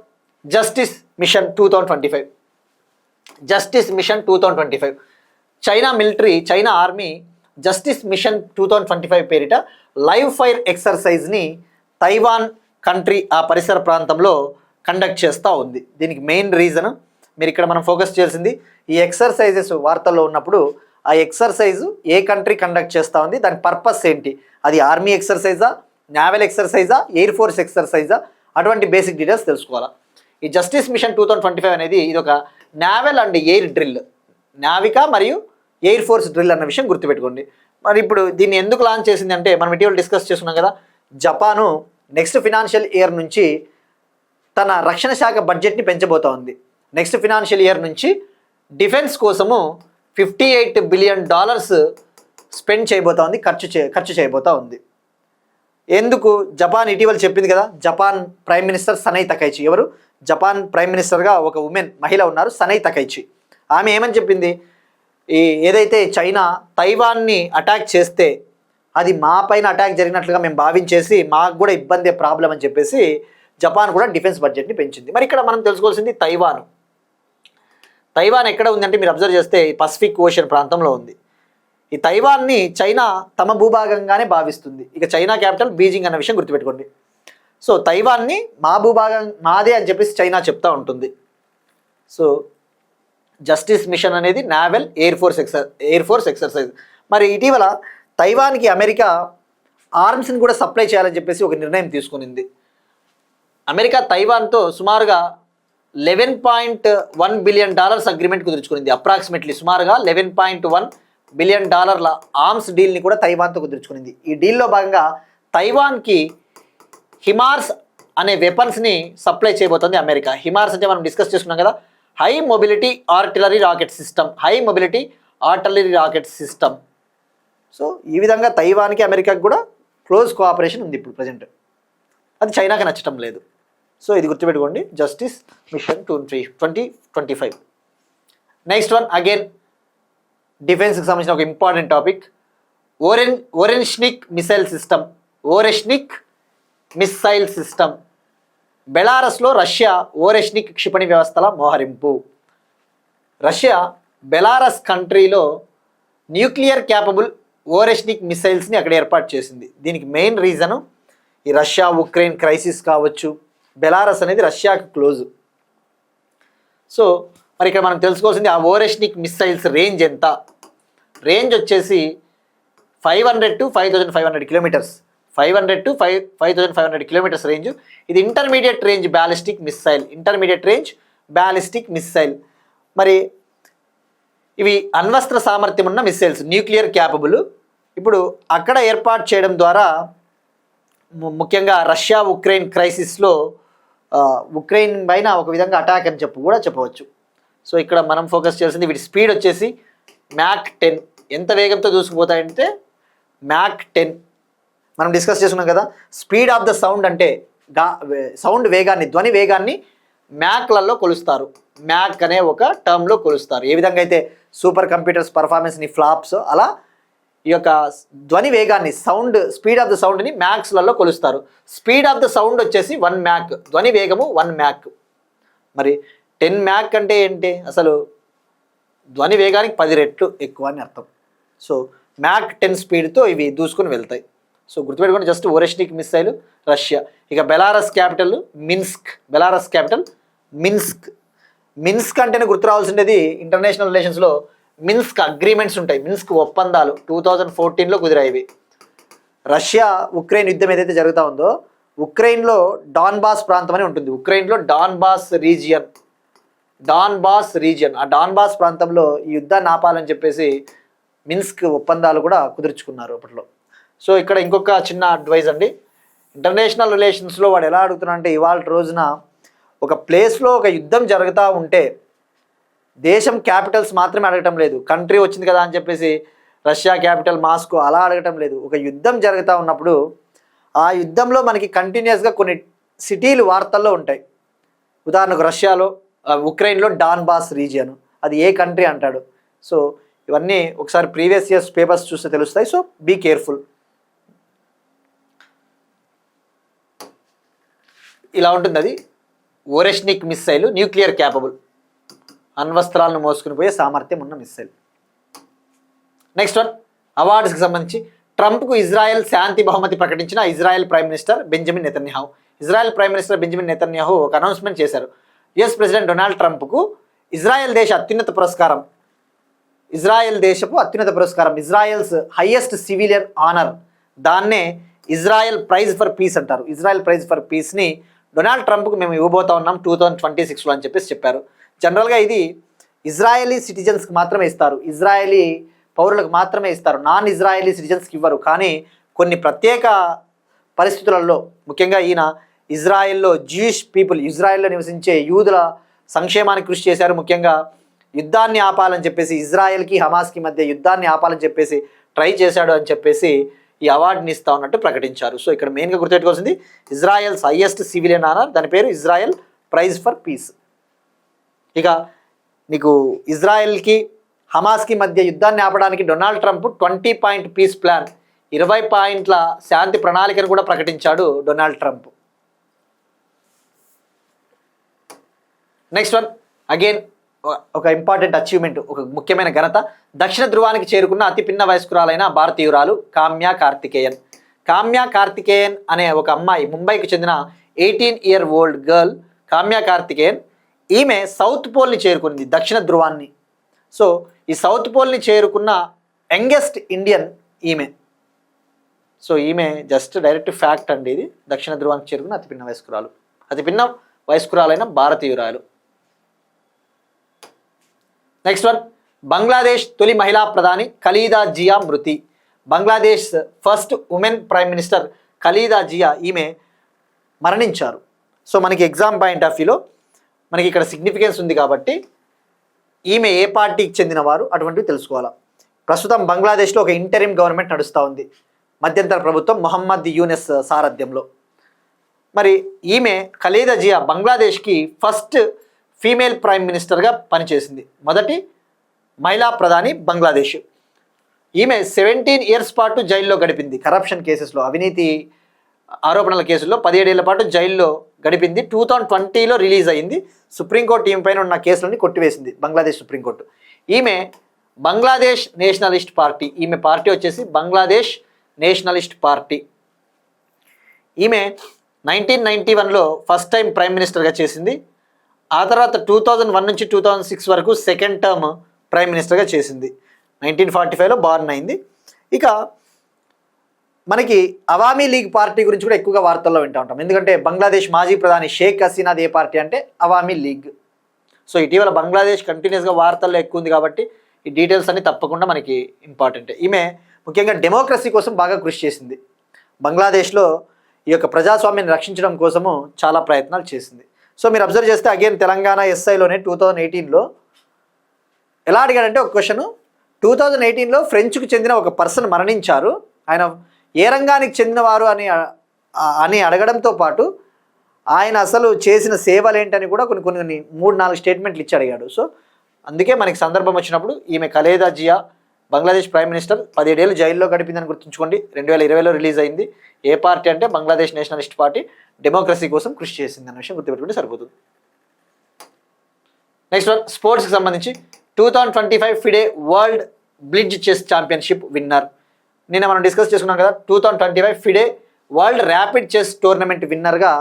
justice mission 2025. China army justice mission 2025 పేరిట లైవ్ ఫైర్ ఎక్సర్సైజ్ని తైవాన్ కంట్రీ ఆ పరిసర ప్రాంతంలో కండక్ట్ చేస్తూ ఉంది. దీనికి మెయిన్ రీజన్ మీరు ఇక్కడ మనం ఫోకస్ చేయాల్సింది, ఈ ఎక్సర్సైజెస్ వార్తల్లో ఉన్నప్పుడు ఆ ఎక్సర్సైజు ఏ కంట్రీ కండక్ట్ చేస్తూ ఉంది, దాని పర్పస్ ఏంటి, అది ఆర్మీ ఎక్సర్సైజా, నావల్ ఎక్సర్సైజా, ఎయిర్ ఫోర్స్ ఎక్సర్సైజా, అటువంటి బేసిక్ డీటెయిల్స్ తెలుసుకోవాలా. ఈ జస్టిస్ మిషన్ 2025 అనేది ఇది ఒక నావల్ అండ్ ఎయిర్ డ్రిల్, నావికా మరియు ఎయిర్ ఫోర్స్ డ్రిల్ అన్న విషయం గుర్తుపెట్టుకోండి. మరి ఇప్పుడు దీన్ని ఎందుకు లాంచ్ చేసింది అంటే మనం ఇటీవల డిస్కస్ చేసుకున్నాం కదా, జపాను నెక్స్ట్ ఫినాన్షియల్ ఇయర్ నుంచి తన రక్షణ శాఖ బడ్జెట్ని పెంచబోతా ఉంది. నెక్స్ట్ ఫినాన్షియల్ ఇయర్ నుంచి డిఫెన్స్ కోసము $58 బిలియన్ స్పెండ్ చేయబోతా ఉంది, ఖర్చు చేయబోతా ఉంది. ఎందుకు? జపాన్ ఇటీవల చెప్పింది కదా, జపాన్ ప్రైమ్ మినిస్టర్ సనై తకైచి. ఎవరు? జపాన్ ప్రైమ్ మినిస్టర్గా ఒక మహిళ ఉన్నారు, సనై తకైచి. ఆమె ఏమని చెప్పింది, ఏదైతే చైనా తైవాన్ని అటాక్ చేస్తే అది మా పైన అటాక్ జరిగినట్లుగా మేము భావించేసి మాకు కూడా ఇబ్బంది, ప్రాబ్లం అని చెప్పేసి జపాన్ కూడా డిఫెన్స్ బడ్జెట్ని పెంచింది. మరి ఇక్కడ మనం తెలుసుకోవాల్సింది తైవాన్ ఎక్కడ ఉందంటే మీరు అబ్జర్వ్ చేస్తే పసిఫిక్ ఓషన్ ప్రాంతంలో ఉంది. ఈ తైవాన్ని చైనా తమ భూభాగంగానే భావిస్తుంది. ఇక చైనా క్యాపిటల్ బీజింగ్ అన్న విషయం గుర్తుపెట్టుకోండి. సో తైవాన్ని మా భూభాగం మాదే అని చెప్పేసి చైనా చెప్తూ ఉంటుంది. సో జస్టిస్ మిషన్ అనేది నావల్ ఎయిర్ ఫోర్స్ ఎక్సర్సైజ్. మరి ఇటీవల తైవాన్కి అమెరికా ఆర్మ్స్ని కూడా సప్లై చేయాలని చెప్పేసి ఒక నిర్ణయం తీసుకునింది. అమెరికా తైవాన్తో సుమారుగా $11.1 బిలియన్ అగ్రిమెంట్ కుదుర్చుకునింది. అప్రాక్సిమేట్లీ సుమారుగా $11.1 బిలియన్ ఆర్మ్స్ డీల్ని కూడా తైవాన్తో కుదుర్చుకునింది. ఈ డీల్లో భాగంగా తైవాన్కి హిమార్స్ అనే వెపన్స్ని సప్లై చేయబోతుంది అమెరికా. హిమార్స్ అంటే మనం డిస్కస్ చేసుకున్నాం కదా, high mobility artillery rocket system. So ఈ విధంగా తైవాన్కి అమెరికాకి కూడా క్లోజ్ కోఆపరేషన్ ఉంది ఇప్పుడు ప్రజెంట్. అది చైనాకి నచ్చటం లేదు. సో ఇది గుర్తుపెట్టుకోండి, justice mission 2025. Next one, again డిఫెన్స్కి సంబంధించిన ఒక important topic. Oreshnik missile system. బెలారస్లో రష్యా ఓరెష్నిక్ క్షిపణి వ్యవస్థల మోహరింపు. రష్యా బెలారస్ కంట్రీలో న్యూక్లియర్ క్యాపబుల్ ఓరెష్నిక్ మిసైల్స్ని అక్కడ ఏర్పాటు చేసింది. దీనికి మెయిన్ రీజను ఈ రష్యా ఉక్రెయిన్ క్రైసిస్ కావచ్చు. బెలారస్ అనేది రష్యాకి క్లోజ్. సో మరి ఇక్కడ మనం తెలుసుకోవాల్సింది ఆ ఓరెష్నిక్ మిసైల్స్ రేంజ్ ఎంత. రేంజ్ వచ్చేసి 500 to 5500 kilometres. 500 to 5500 kilometres range. ఇది ఇంటర్మీడియట్ రేంజ్ బ్యాలిస్టిక్ మిసైల్. మరి ఇవి అణ్వస్త్ర సామర్థ్యం ఉన్న మిసైల్స్, న్యూక్లియర్ క్యాపబుల్. ఇప్పుడు అక్కడ ఏర్పాటు చేయడం ద్వారా ముఖ్యంగా రష్యా ఉక్రెయిన్ క్రైసిస్లో ఉక్రెయిన్ పైన ఒక విధంగా అటాక్ అని చెప్పవచ్చు. సో ఇక్కడ మనం ఫోకస్ చేయాల్సింది వీటి స్పీడ్ వచ్చేసి మ్యాక్ 10. ఎంత వేగంతో దూసుకుపోతాయంటే మ్యాక్ 10. మనం డిస్కస్ చేసుకున్నాం కదా, స్పీడ్ ఆఫ్ ద సౌండ్ అంటే సౌండ్ వేగాన్ని, ధ్వని వేగాన్ని మ్యాక్లలో కొలుస్తారు. మ్యాక్ అనే ఒక టర్మ్లో కొలుస్తారు. ఏ విధంగా అయితే సూపర్ కంప్యూటర్స్ పర్ఫార్మెన్స్ని ఫ్లాప్స్, అలా ఈ యొక్క ధ్వని వేగాన్ని, స్పీడ్ ఆఫ్ ద సౌండ్ని మ్యాక్స్లలో కొలుస్తారు. స్పీడ్ ఆఫ్ ద సౌండ్ వచ్చేసి 1 మ్యాక్, ధ్వని వేగము 1 మ్యాక్. మరి 10 మ్యాక్ అంటే ఏంటి, అసలు ధ్వని వేగానికి 10 రెట్లు ఎక్కువ అని అర్థం. సో మ్యాక్ 10 స్పీడ్తో ఇవి దూసుకుని వెళ్తాయి. సో గుర్తుపెట్టుకోండి, జస్ట్ ఓరెష్నిక్ మిసైల్ రష్యా. ఇక బెలారస్ క్యాపిటల్ మిన్స్క్ అంటేనే గుర్తు రావాల్సిండేది ఇంటర్నేషనల్ రిలేషన్స్లో మిన్స్క్ అగ్రిమెంట్స్ ఉంటాయి, మిన్స్క్ ఒప్పందాలు 2014లో కుదిరాయి. రష్యా ఉక్రెయిన్ యుద్ధం ఏదైతే జరుగుతూ ఉందో, ఉక్రెయిన్లో డాన్బాస్ ప్రాంతం అని ఉంటుంది. ఉక్రెయిన్లో డాన్బాస్ రీజియన్, ఆ డాన్బాస్ ప్రాంతంలో ఈ యుద్ధాన్ని ఆపాలని చెప్పేసి మిన్స్క్ ఒప్పందాలు కూడా కుదుర్చుకున్నారు అప్పట్లో. సో ఇక్కడ ఇంకొక చిన్న అడ్వైజ్ అండి, ఇంటర్నేషనల్ రిలేషన్స్లో వాడు ఎలా అడుగుతున్నా అంటే, ఇవాళ రోజున ఒక ప్లేస్లో ఒక యుద్ధం జరుగుతూ ఉంటే దేశం క్యాపిటల్స్ మాత్రమే అడగటం లేదు, కంట్రీ వచ్చింది కదా అని చెప్పేసి రష్యా క్యాపిటల్ మాస్కో అలా అడగటం లేదు. ఒక యుద్ధం జరుగుతూ ఉన్నప్పుడు ఆ యుద్ధంలో మనకి కంటిన్యూస్గా కొన్ని సిటీలు వార్తల్లో ఉంటాయి. ఉదాహరణకు ఉక్రెయిన్లో డాన్బాస్ రీజియన్, అది ఏ కంట్రీ అంటాడు. సో ఇవన్నీ ఒకసారి ప్రీవియస్ ఇయర్స్ పేపర్స్ చూస్తే తెలుస్తాయి. So be careful. ఇలా ఉంటుంది అది ఓరెష్నిక్ మిసైల్, న్యూక్లియర్ క్యాపబుల్, అణ్వస్త్రాలను మోసుకుని పోయే సామర్థ్యం ఉన్న మిసైల్. నెక్స్ట్ వన్, అవార్డ్స్కి సంబంధించి ట్రంప్కు ఇజ్రాయెల్ శాంతి బహుమతి ప్రకటించిన Israel prime minister Benjamin Netanyahu ఒక అనౌన్స్మెంట్ చేశారు. యుఎస్ ప్రెసిడెంట్ డొనాల్డ్ ట్రంప్కు ఇజ్రాయెల్ దేశపు అత్యున్నత పురస్కారం, ఇజ్రాయెల్స్ హైయెస్ట్ సివిలియన్ ఆనర్, దాన్నే ఇజ్రాయెల్ ప్రైజ్ ఫర్ పీస్ అంటారు. ఇజ్రాయెల్ ప్రైజ్ ఫర్ పీస్ని డొనాల్డ్ ట్రంప్కు మేము ఇవ్వబోతా ఉన్నాం 2026లో అని చెప్పారు. జనరల్గా ఇది ఇజ్రాయలీ సిటిజన్స్కి మాత్రమే ఇస్తారు, ఇజ్రాయలీ పౌరులకు మాత్రమే ఇస్తారు, నాన్ ఇజ్రాయలీ సిటిజన్స్కి ఇవ్వరు. కానీ కొన్ని ప్రత్యేక పరిస్థితులలో, ముఖ్యంగా ఈయన ఇజ్రాయెల్లో జూయిష్ పీపుల్, ఇజ్రాయెల్లో నివసించే యూదుల సంక్షేమానికి కృషి చేశారు. ముఖ్యంగా యుద్ధాన్ని ఆపాలని చెప్పేసి, ఇజ్రాయెల్కి హమాస్కి మధ్య యుద్ధాన్ని ఆపాలని చెప్పేసి ట్రై చేశాడు అని చెప్పేసి ఈ అవార్డుని ఇస్తా ఉన్నట్టు ప్రకటించారు. సో ఇక్కడ మెయిన్గా గుర్తుపెట్టుకోవాల్సింది ఇజ్రాయెల్స్ హైయెస్ట్ సివిలియన్ ఆనర్, దాని పేరు ఇజ్రాయెల్ ప్రైజ్ ఫర్ పీస్. ఇక నీకు ఇజ్రాయెల్కి హమాస్కి మధ్య యుద్ధాన్ని ఆపడానికి Donald Trump 20 point peace plan, 20 పాయింట్ల శాంతి ప్రణాళికను కూడా ప్రకటించాడు Donald Trump. Next one, again ఒక ఇంపార్టెంట్ అచీవ్మెంట్, ఒక ముఖ్యమైన ఘనత. దక్షిణ ధృవానికి చేరుకున్న అతి పిన్న వయస్కురాలైన భారతీయురాలు కామ్యా కార్తికేయన్ అనే ఒక అమ్మాయి, ముంబైకి చెందిన 18-year-old గర్ల్ కామ్యా కార్తికేయన్. ఈమె సౌత్ పోల్ని చేరుకుంది, దక్షిణ ధృవాన్ని. సో ఈ సౌత్ పోల్ని చేరుకున్న యంగెస్ట్ ఇండియన్ ఈమె. సో ఈమె జస్ట్ డైరెక్ట్ ఫ్యాక్ట్ అండి ఇది. దక్షిణ ధృవానికి చేరుకున్న అతి పిన్న వయస్కురాలైన భారతీయురాలు. నెక్స్ట్ వన్, బంగ్లాదేశ్ తొలి మహిళా ప్రధాని ఖలీదా జియా మృతి. Bangladesh first women prime minister Khaleda Zia, ఈమె మరణించారు. సో మనకి ఎగ్జామ్ పాయింట్ ఆఫ్ వ్యూలో మనకి ఇక్కడ సిగ్నిఫికెన్స్ ఉంది కాబట్టి ఈమె ఏ పార్టీకి చెందినవారు అటువంటివి తెలుసుకోవాలా. ప్రస్తుతం బంగ్లాదేశ్లో ఒక ఇంటరిమ్ గవర్నమెంట్ నడుస్తూ ఉంది, మధ్యంతర ప్రభుత్వం మొహమ్మద్ యూనెస్ సారథ్యంలో. మరి ఈమె ఖలీదా జియా బంగ్లాదేశ్కి ఫస్ట్ ఫీమేల్ ప్రైమ్ మినిస్టర్గా పనిచేసింది, మొదటి మహిళా ప్రధాని బంగ్లాదేశ్. ఈమె 17 ఇయర్స్ పాటు జైల్లో గడిపింది కరప్షన్ కేసెస్లో, అవినీతి ఆరోపణల కేసుల్లో 17 ఏళ్ల పాటు జైల్లో గడిపింది. 2020లో రిలీజ్ అయింది. సుప్రీంకోర్టు ఈమె పైన ఉన్న కేసులని కొట్టివేసింది బంగ్లాదేశ్ సుప్రీంకోర్టు. ఈమె బంగ్లాదేశ్ నేషనలిస్ట్ పార్టీ, ఈమె పార్టీ వచ్చేసి బంగ్లాదేశ్ నేషనలిస్ట్ పార్టీ. ఈమె 1991లో ఫస్ట్ టైం ప్రైమ్ మినిస్టర్గా చేసింది. ఆ తర్వాత 2001 నుంచి 2006 వరకు సెకండ్ టర్మ్ ప్రైమ్ మినిస్టర్గా చేసింది. 1945లో బార్న్ అయింది. ఇక మనకి అవామీ లీగ్ పార్టీ గురించి కూడా ఎక్కువగా వార్తల్లో వింటూ ఉంటాం. ఎందుకంటే బంగ్లాదేశ్ మాజీ ప్రధాని షేక్ హసీనాది ఏ పార్టీ అంటే అవామీ లీగ్. సో ఇటీవల బంగ్లాదేశ్ కంటిన్యూస్గా వార్తల్లో ఎక్కువ ఉంది కాబట్టి ఈ డీటెయిల్స్ అన్ని తప్పకుండా మనకి ఇంపార్టెంట్. ఈమె ముఖ్యంగా డెమోక్రసీ కోసం బాగా కృషి చేసింది. బంగ్లాదేశ్లో ఈ యొక్క ప్రజాస్వామ్యాన్ని రక్షించడం కోసము చాలా ప్రయత్నాలు చేసింది. సో మీరు అబ్జర్వ్ చేస్తే అగైన్ తెలంగాణ ఎస్ఐలోనే 2018లో ఎలా అడిగాడంటే ఒక క్వశ్చన్, 2018లో ఫ్రెంచ్కు చెందిన ఒక పర్సన్ మరణించారు, ఆయన ఏ రంగానికి చెందినవారు అని అడగడంతో పాటు ఆయన అసలు చేసిన సేవలు ఏంటని కూడా కొన్ని 3-4 స్టేట్మెంట్లు ఇచ్చి అడిగాడు. సో అందుకే మనకి సందర్భం వచ్చినప్పుడు ఈమె ఖలేదా జియా బంగ్లాదేశ్ ప్రైమ్ మినిస్టర్ 17 ఏళ్ళు జైల్లో గడిపిందని గుర్తుంచుకోండి. 2020లో రిలీజ్ అయింది. ఏ పార్టీ అంటే బంగ్లాదేశ్ నేషనలిస్ట్ పార్టీ. డెమోక్రసీ కోసం కృషి చేసింది అన్న విషయం గుర్తుపెట్టుకుంటే సరిపోతుంది. నెక్స్ట్ వన్ స్పోర్ట్స్కి సంబంధించి 2025 FIDE world blitz chess championship winner. నిన్న మనం డిస్కస్ చేసుకున్నాం కదా, 2025 FIDE world rapid chess tournament విన్నర్గా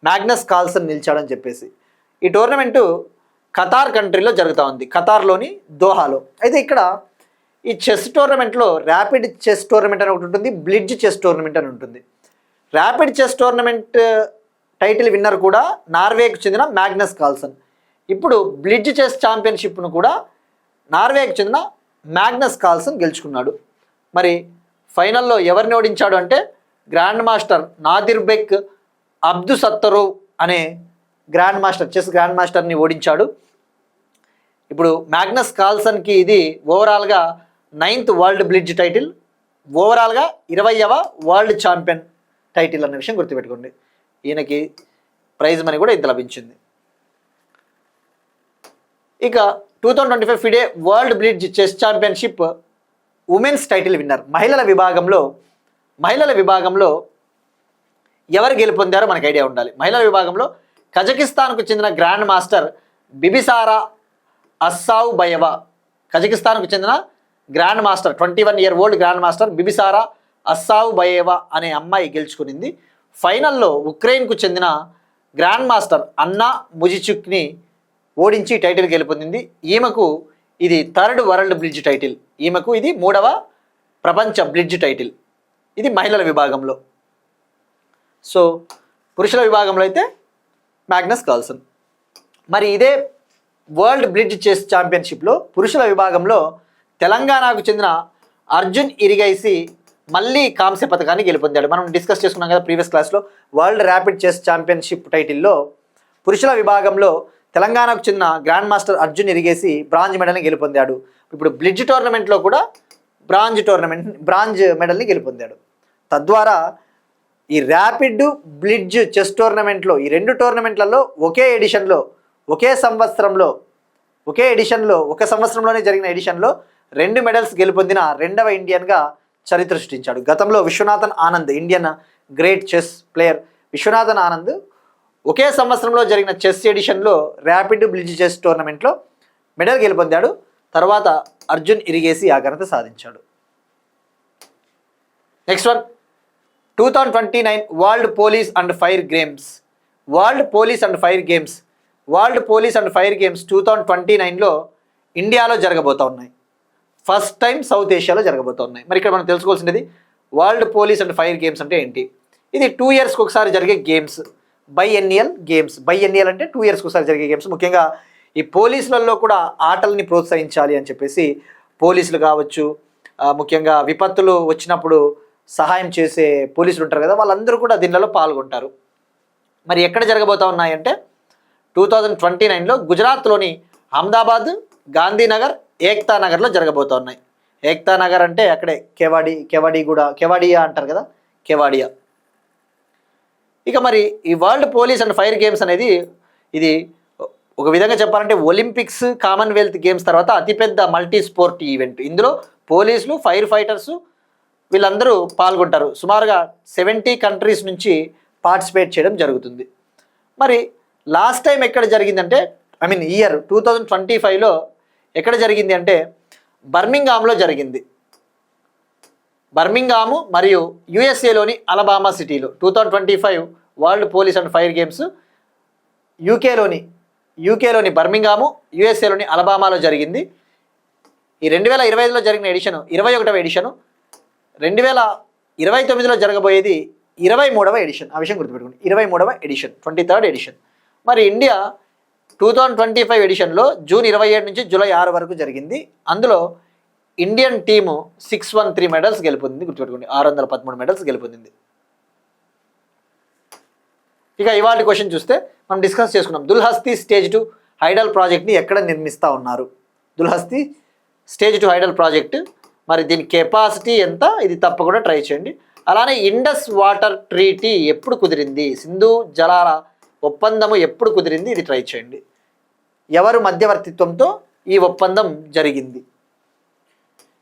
మ్యాగ్నస్ కార్ల్సన్ నిలిచాడని చెప్పేసి. ఈ టోర్నమెంటు ఖతార్ కంట్రీలో జరుగుతూ ఉంది, ఖతార్లోని దోహాలో. అయితే ఇక్కడ ఈ చెస్ టోర్నమెంట్లో ర్యాపిడ్ చెస్ టోర్నమెంట్ అని ఒకటి ఉంటుంది, బ్లిడ్జ్ చెస్ టోర్నమెంట్ అని ఉంటుంది. Rapid chess tournament title winner కూడా నార్వేకు చెందిన మ్యాగ్నస్ కార్ల్సన్. ఇప్పుడు బ్లిడ్జ్ చెస్ ఛాంపియన్షిప్ను కూడా నార్వేకు చెందిన మ్యాగ్నస్ కార్ల్సన్ గెలుచుకున్నాడు. మరి ఫైనల్లో ఎవరిని ఓడించాడు అంటే గ్రాండ్ మాస్టర్ నాదిర్బెక్ అబ్దుసత్తరోవ్ అనే చెస్ గ్రాండ్ మాస్టర్ని ఓడించాడు. ఇప్పుడు మ్యాగ్నస్ కార్ల్సన్కి ఇది ఓవరాల్గా 9th వరల్డ్ బ్లిడ్జ్ టైటిల్, ఓవరాల్గా 20వ వరల్డ్ ఛాంపియన్ టైటిల్ అన్న విషయం గుర్తుపెట్టుకోండి. ఈయనకి ప్రైజ్ మనీ కూడా ఇంత లభించింది. ఇక 2025 FIDE world blitz chess championship women's title winner. మహిళల విభాగంలో ఎవరు గెలుపొందారో మనకు ఐడియా ఉండాలి. మహిళల విభాగంలో కజకిస్తాన్కు చెందిన గ్రాండ్ మాస్టర్ బిబిసారా అస్సావుబయవా, కజకిస్తాన్కు చెందిన grand master 21-year-old grand master Bibisara Assaubayeva అనే అమ్మాయి గెలుచుకునింది. ఫైనల్లో ఉక్రెయిన్కు చెందిన గ్రాండ్ మాస్టర్ అన్నా ముజిచుక్ని ఓడించి టైటిల్ గెలుపొందింది. ఈమెకు ఇది 3rd వరల్డ్ బ్లిడ్జ్ టైటిల్, ఈమెకు ఇది 3వ ప్రపంచ బ్లిడ్జ్ టైటిల్. ఇది మహిళల విభాగంలో. సో పురుషుల విభాగంలో అయితే మ్యాగ్నస్ కార్ల్సన్. మరి ఇదే వరల్డ్ బ్లిడ్జ్ చెస్ ఛాంపియన్షిప్లో పురుషుల విభాగంలో తెలంగాణకు చెందిన అర్జున్ ఇరిగైసి మళ్ళీ కాంస్య పథకాన్ని గెలుపొందాడు. మనం డిస్కస్ చేసుకున్నాం కదా ప్రీవియస్ క్లాస్లో. వరల్డ్ ర్యాపిడ్ చెస్ ఛాంపియన్షిప్ టైటిల్లో పురుషుల విభాగంలో తెలంగాణకు చెందిన grand master Arjun Erigaisi bronze మెడల్ని గెలుపొందాడు. ఇప్పుడు బ్లిడ్జ్ టోర్నమెంట్లో కూడా బ్రాంజ్ మెడల్ని గెలుపొందాడు. తద్వారా ఈ ర్యాపిడ్ బ్లిడ్జ్ చెస్ టోర్నమెంట్లో ఈ 2 టోర్నమెంట్లలో ఒక సంవత్సరంలోనే జరిగిన ఎడిషన్లో 2 మెడల్స్ గెలుపొందిన 2వ ఇండియన్గా చరిత్ర సృష్టించాడు. గతంలో Viswanathan Anand, Indian great chess player Viswanathan Anand ఒకే సంవత్సరంలో జరిగిన చెస్ ఎడిషన్లో ర్యాపిడ్ బ్లిడ్జ్ చెస్ టోర్నమెంట్లో మెడల్ గెలుపొందాడు. తర్వాత అర్జున్ ఇరిగేసి ఆ ఘనత సాధించాడు. Next one 2029 world police and fire games. World police and fire games 2029లో ఇండియాలో జరగబోతూ ఉన్నాయి. ఫస్ట్ టైం సౌత్ ఏషియాలో జరగబోతూ ఉన్నాయి. మరి ఇక్కడ మనం తెలుసుకోవాల్సినది world police and fire games అంటే ఏంటి? ఇది 2 yearsకి ఒకసారి జరిగే గేమ్స్, బైఎన్నియల్ గేమ్స్. బైఎన్నియల్ అంటే 2 yearsకి ఒకసారి జరిగే గేమ్స్. ముఖ్యంగా ఈ పోలీసులలో కూడా ఆటల్ని ప్రోత్సహించాలి అని చెప్పేసి పోలీసులు కావచ్చు, ముఖ్యంగా విపత్తులు వచ్చినప్పుడు సహాయం చేసే పోలీసులు ఉంటారు కదా, వాళ్ళందరూ కూడా దీనిలో పాల్గొంటారు. మరి ఎక్కడ జరగబోతూ ఉన్నాయంటే 2029లో గుజరాత్లోని అహ్మదాబాద్, గాంధీనగర్, ఏక్తా నగర్లో జరగబోతూ ఉన్నాయి. ఏక్తా నగర్ అంటే అక్కడే కెవాడియా అంటారు కదా, కెవాడియా. ఇక మరి ఈ world police and fire games అనేది ఇది ఒక విధంగా చెప్పాలంటే ఒలింపిక్స్, కామన్వెల్త్ గేమ్స్ తర్వాత అతిపెద్ద మల్టీ స్పోర్ట్ ఈవెంట్. ఇందులో పోలీసులు, ఫైర్ ఫైటర్సు వీళ్ళందరూ పాల్గొంటారు. సుమారుగా 70 కంట్రీస్ నుంచి పార్టిసిపేట్ చేయడం జరుగుతుంది. మరి లాస్ట్ టైం ఎక్కడ జరిగిందంటే ఇయర్ 2025లో ఎక్కడ జరిగింది అంటే బర్మింగ్హామ్లో జరిగింది. బర్మింగ్హాము మరియు యుఎస్ఏలోని అలబామా సిటీలో 2025 world police and fire games యూకేలోని బర్మింగ్హాము, యుఎస్ఏలోని అలబామాలో జరిగింది. ఈ 2025లో జరిగిన ఎడిషన్ 21వ ఎడిషను, 2029లో జరగబోయేది 23వ ఎడిషన్. ఆ విషయం గుర్తుపెట్టుకోండి, 23వ ఎడిషన్, 23rd ఎడిషన్. మరి ఇండియా 2025 ఎడిషన్లో జూన్ 27 నుంచి జూలై 6 వరకు జరిగింది. అందులో ఇండియన్ టీము 613 మెడల్స్ గెలుపొందింది. గుర్తుపెట్టుకోండి, 613 మెడల్స్ గెలుపొందింది. ఇక ఇవాళ క్వశ్చన్ చూస్తే మనం డిస్కస్ చేసుకున్నాం, దుల్హస్తి స్టేజ్ 2 హైడల్ ప్రాజెక్ట్ని ఎక్కడ నిర్మిస్తూ ఉన్నారు. దుల్హస్తి స్టేజ్ 2 హైడల్ ప్రాజెక్ట్, మరి దీని కెపాసిటీ ఎంత, ఇది తప్పకుండా ట్రై చేయండి. అలానే ఇండస్ వాటర్ ట్రీటీ ఎప్పుడు కుదిరింది, సింధు జలాల ఒప్పందము ఎప్పుడు కుదిరింది, ఇది ట్రై చేయండి. ఎవరు మధ్యవర్తిత్వంతో ఈ ఒప్పందం జరిగింది.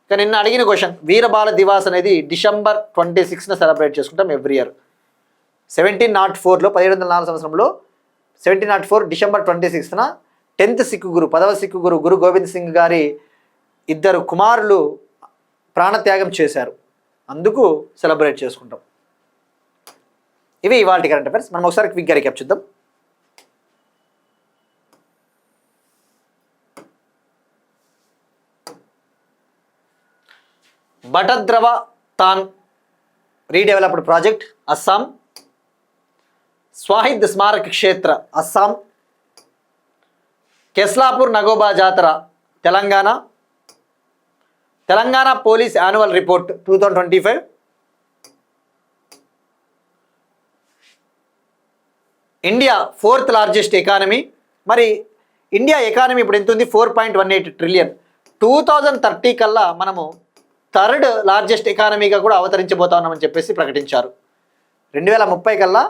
ఇక నిన్న అడిగిన క్వశ్చన్, వీరబాల దివాస్ అనేది December 26న సెలబ్రేట్ చేసుకుంటాం ఎవ్రీ ఇయర్. 1704లో 1704 సంవత్సరంలో 1704 December 26న 10th సిక్ గురు, 10వ సిక్ గురు గురు గోవింద్ సింగ్ గారి 2 కుమారులు ప్రాణత్యాగం చేశారు. అందుకు సెలబ్రేట్ చేసుకుంటాం. ఇవి ఇవాళ కరెంట్ అఫైర్స్. మనం ఒకసారి క్విక్గా రీక్యాప్ చూద్దాం. బటద్రవ తాన్ రీడెవలప్డ్ ప్రాజెక్ట్ అస్సాం, స్వాహిద్ స్మారక క్షేత్ర అస్సాం, కెస్లాపూర్ నగోబా జాతర Telangana, Telangana police annual report 2025, India 4th largest economy. మరి ఇండియా ఎకానమీ ఇప్పుడు ఎంత ఉంది, 4.18 ట్రిలియన్. 2030 కల్లా మనము 3rd లార్జెస్ట్ ఎకానమీగా కూడా అవతరించబోతా ఉన్నామని చెప్పేసి ప్రకటించారు. 2030 కల్లా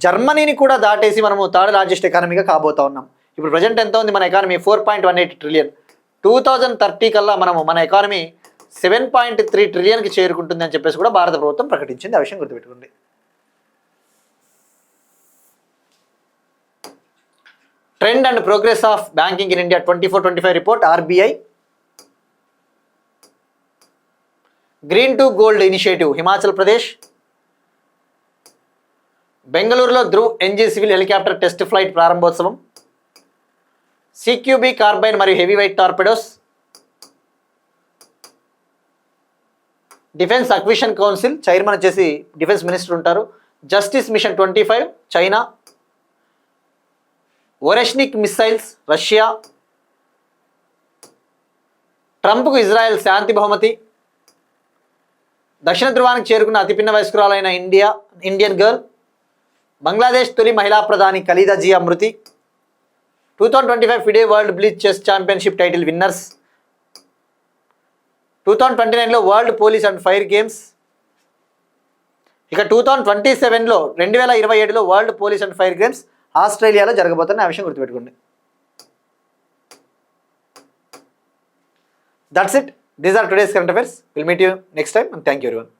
జర్మనీని కూడా దాటేసి మనము 3rd లార్జెస్ట్ ఎకానమీగా కాబోతా ఉన్నాం. ఇప్పుడు ప్రజెంట్ ఎంత ఉంది మన ఎకానమీ, 4.18 ట్రిలియన్. 2030 కల్లా మనము మన ఎకానమీ 7.3 ట్రిలియన్కి చేరుకుంటుంది అని చెప్పేసి కూడా భారత ప్రభుత్వం ప్రకటించింది. ఆ విషయం గుర్తుపెట్టుకోండి. Trend and progress of banking in India 24-25 report RBI. Green to gold initiative Himachal Pradesh. బెంగళూరులో Dhruv NG civil helicopter test flight ప్రారంభోత్సవం. సిక్యూబీ కార్బైన్ మరియు heavy weight torpedoes. Defence acquisition council chairman వచ్చేసి డిఫెన్స్ మినిస్టర్ ఉంటారు. Justice mission 25 China. Oreshnik missiles Russia. ట్రంప్కు Israel శాంతి బహుమతి. దక్షిణ ధృవానికి చేరుకున్న అతిపిన్న వయస్కురాలైన ఇండియన్ గర్ల్. బంగ్లాదేశ్ తొలి మహిళా ప్రధాని ఖలీదా జియా మృతి. 2025 FIDE world bleach chess championship title winners. 2029లో world police and fire games. ఇక 2027లో 2027లో world police and fire games ఆస్ట్రేలియాలో జరగబోతున్న ఆ విషయం గుర్తుపెట్టుకోండి. That's it. These are today's current affairs. We'll meet you next time and thank you everyone.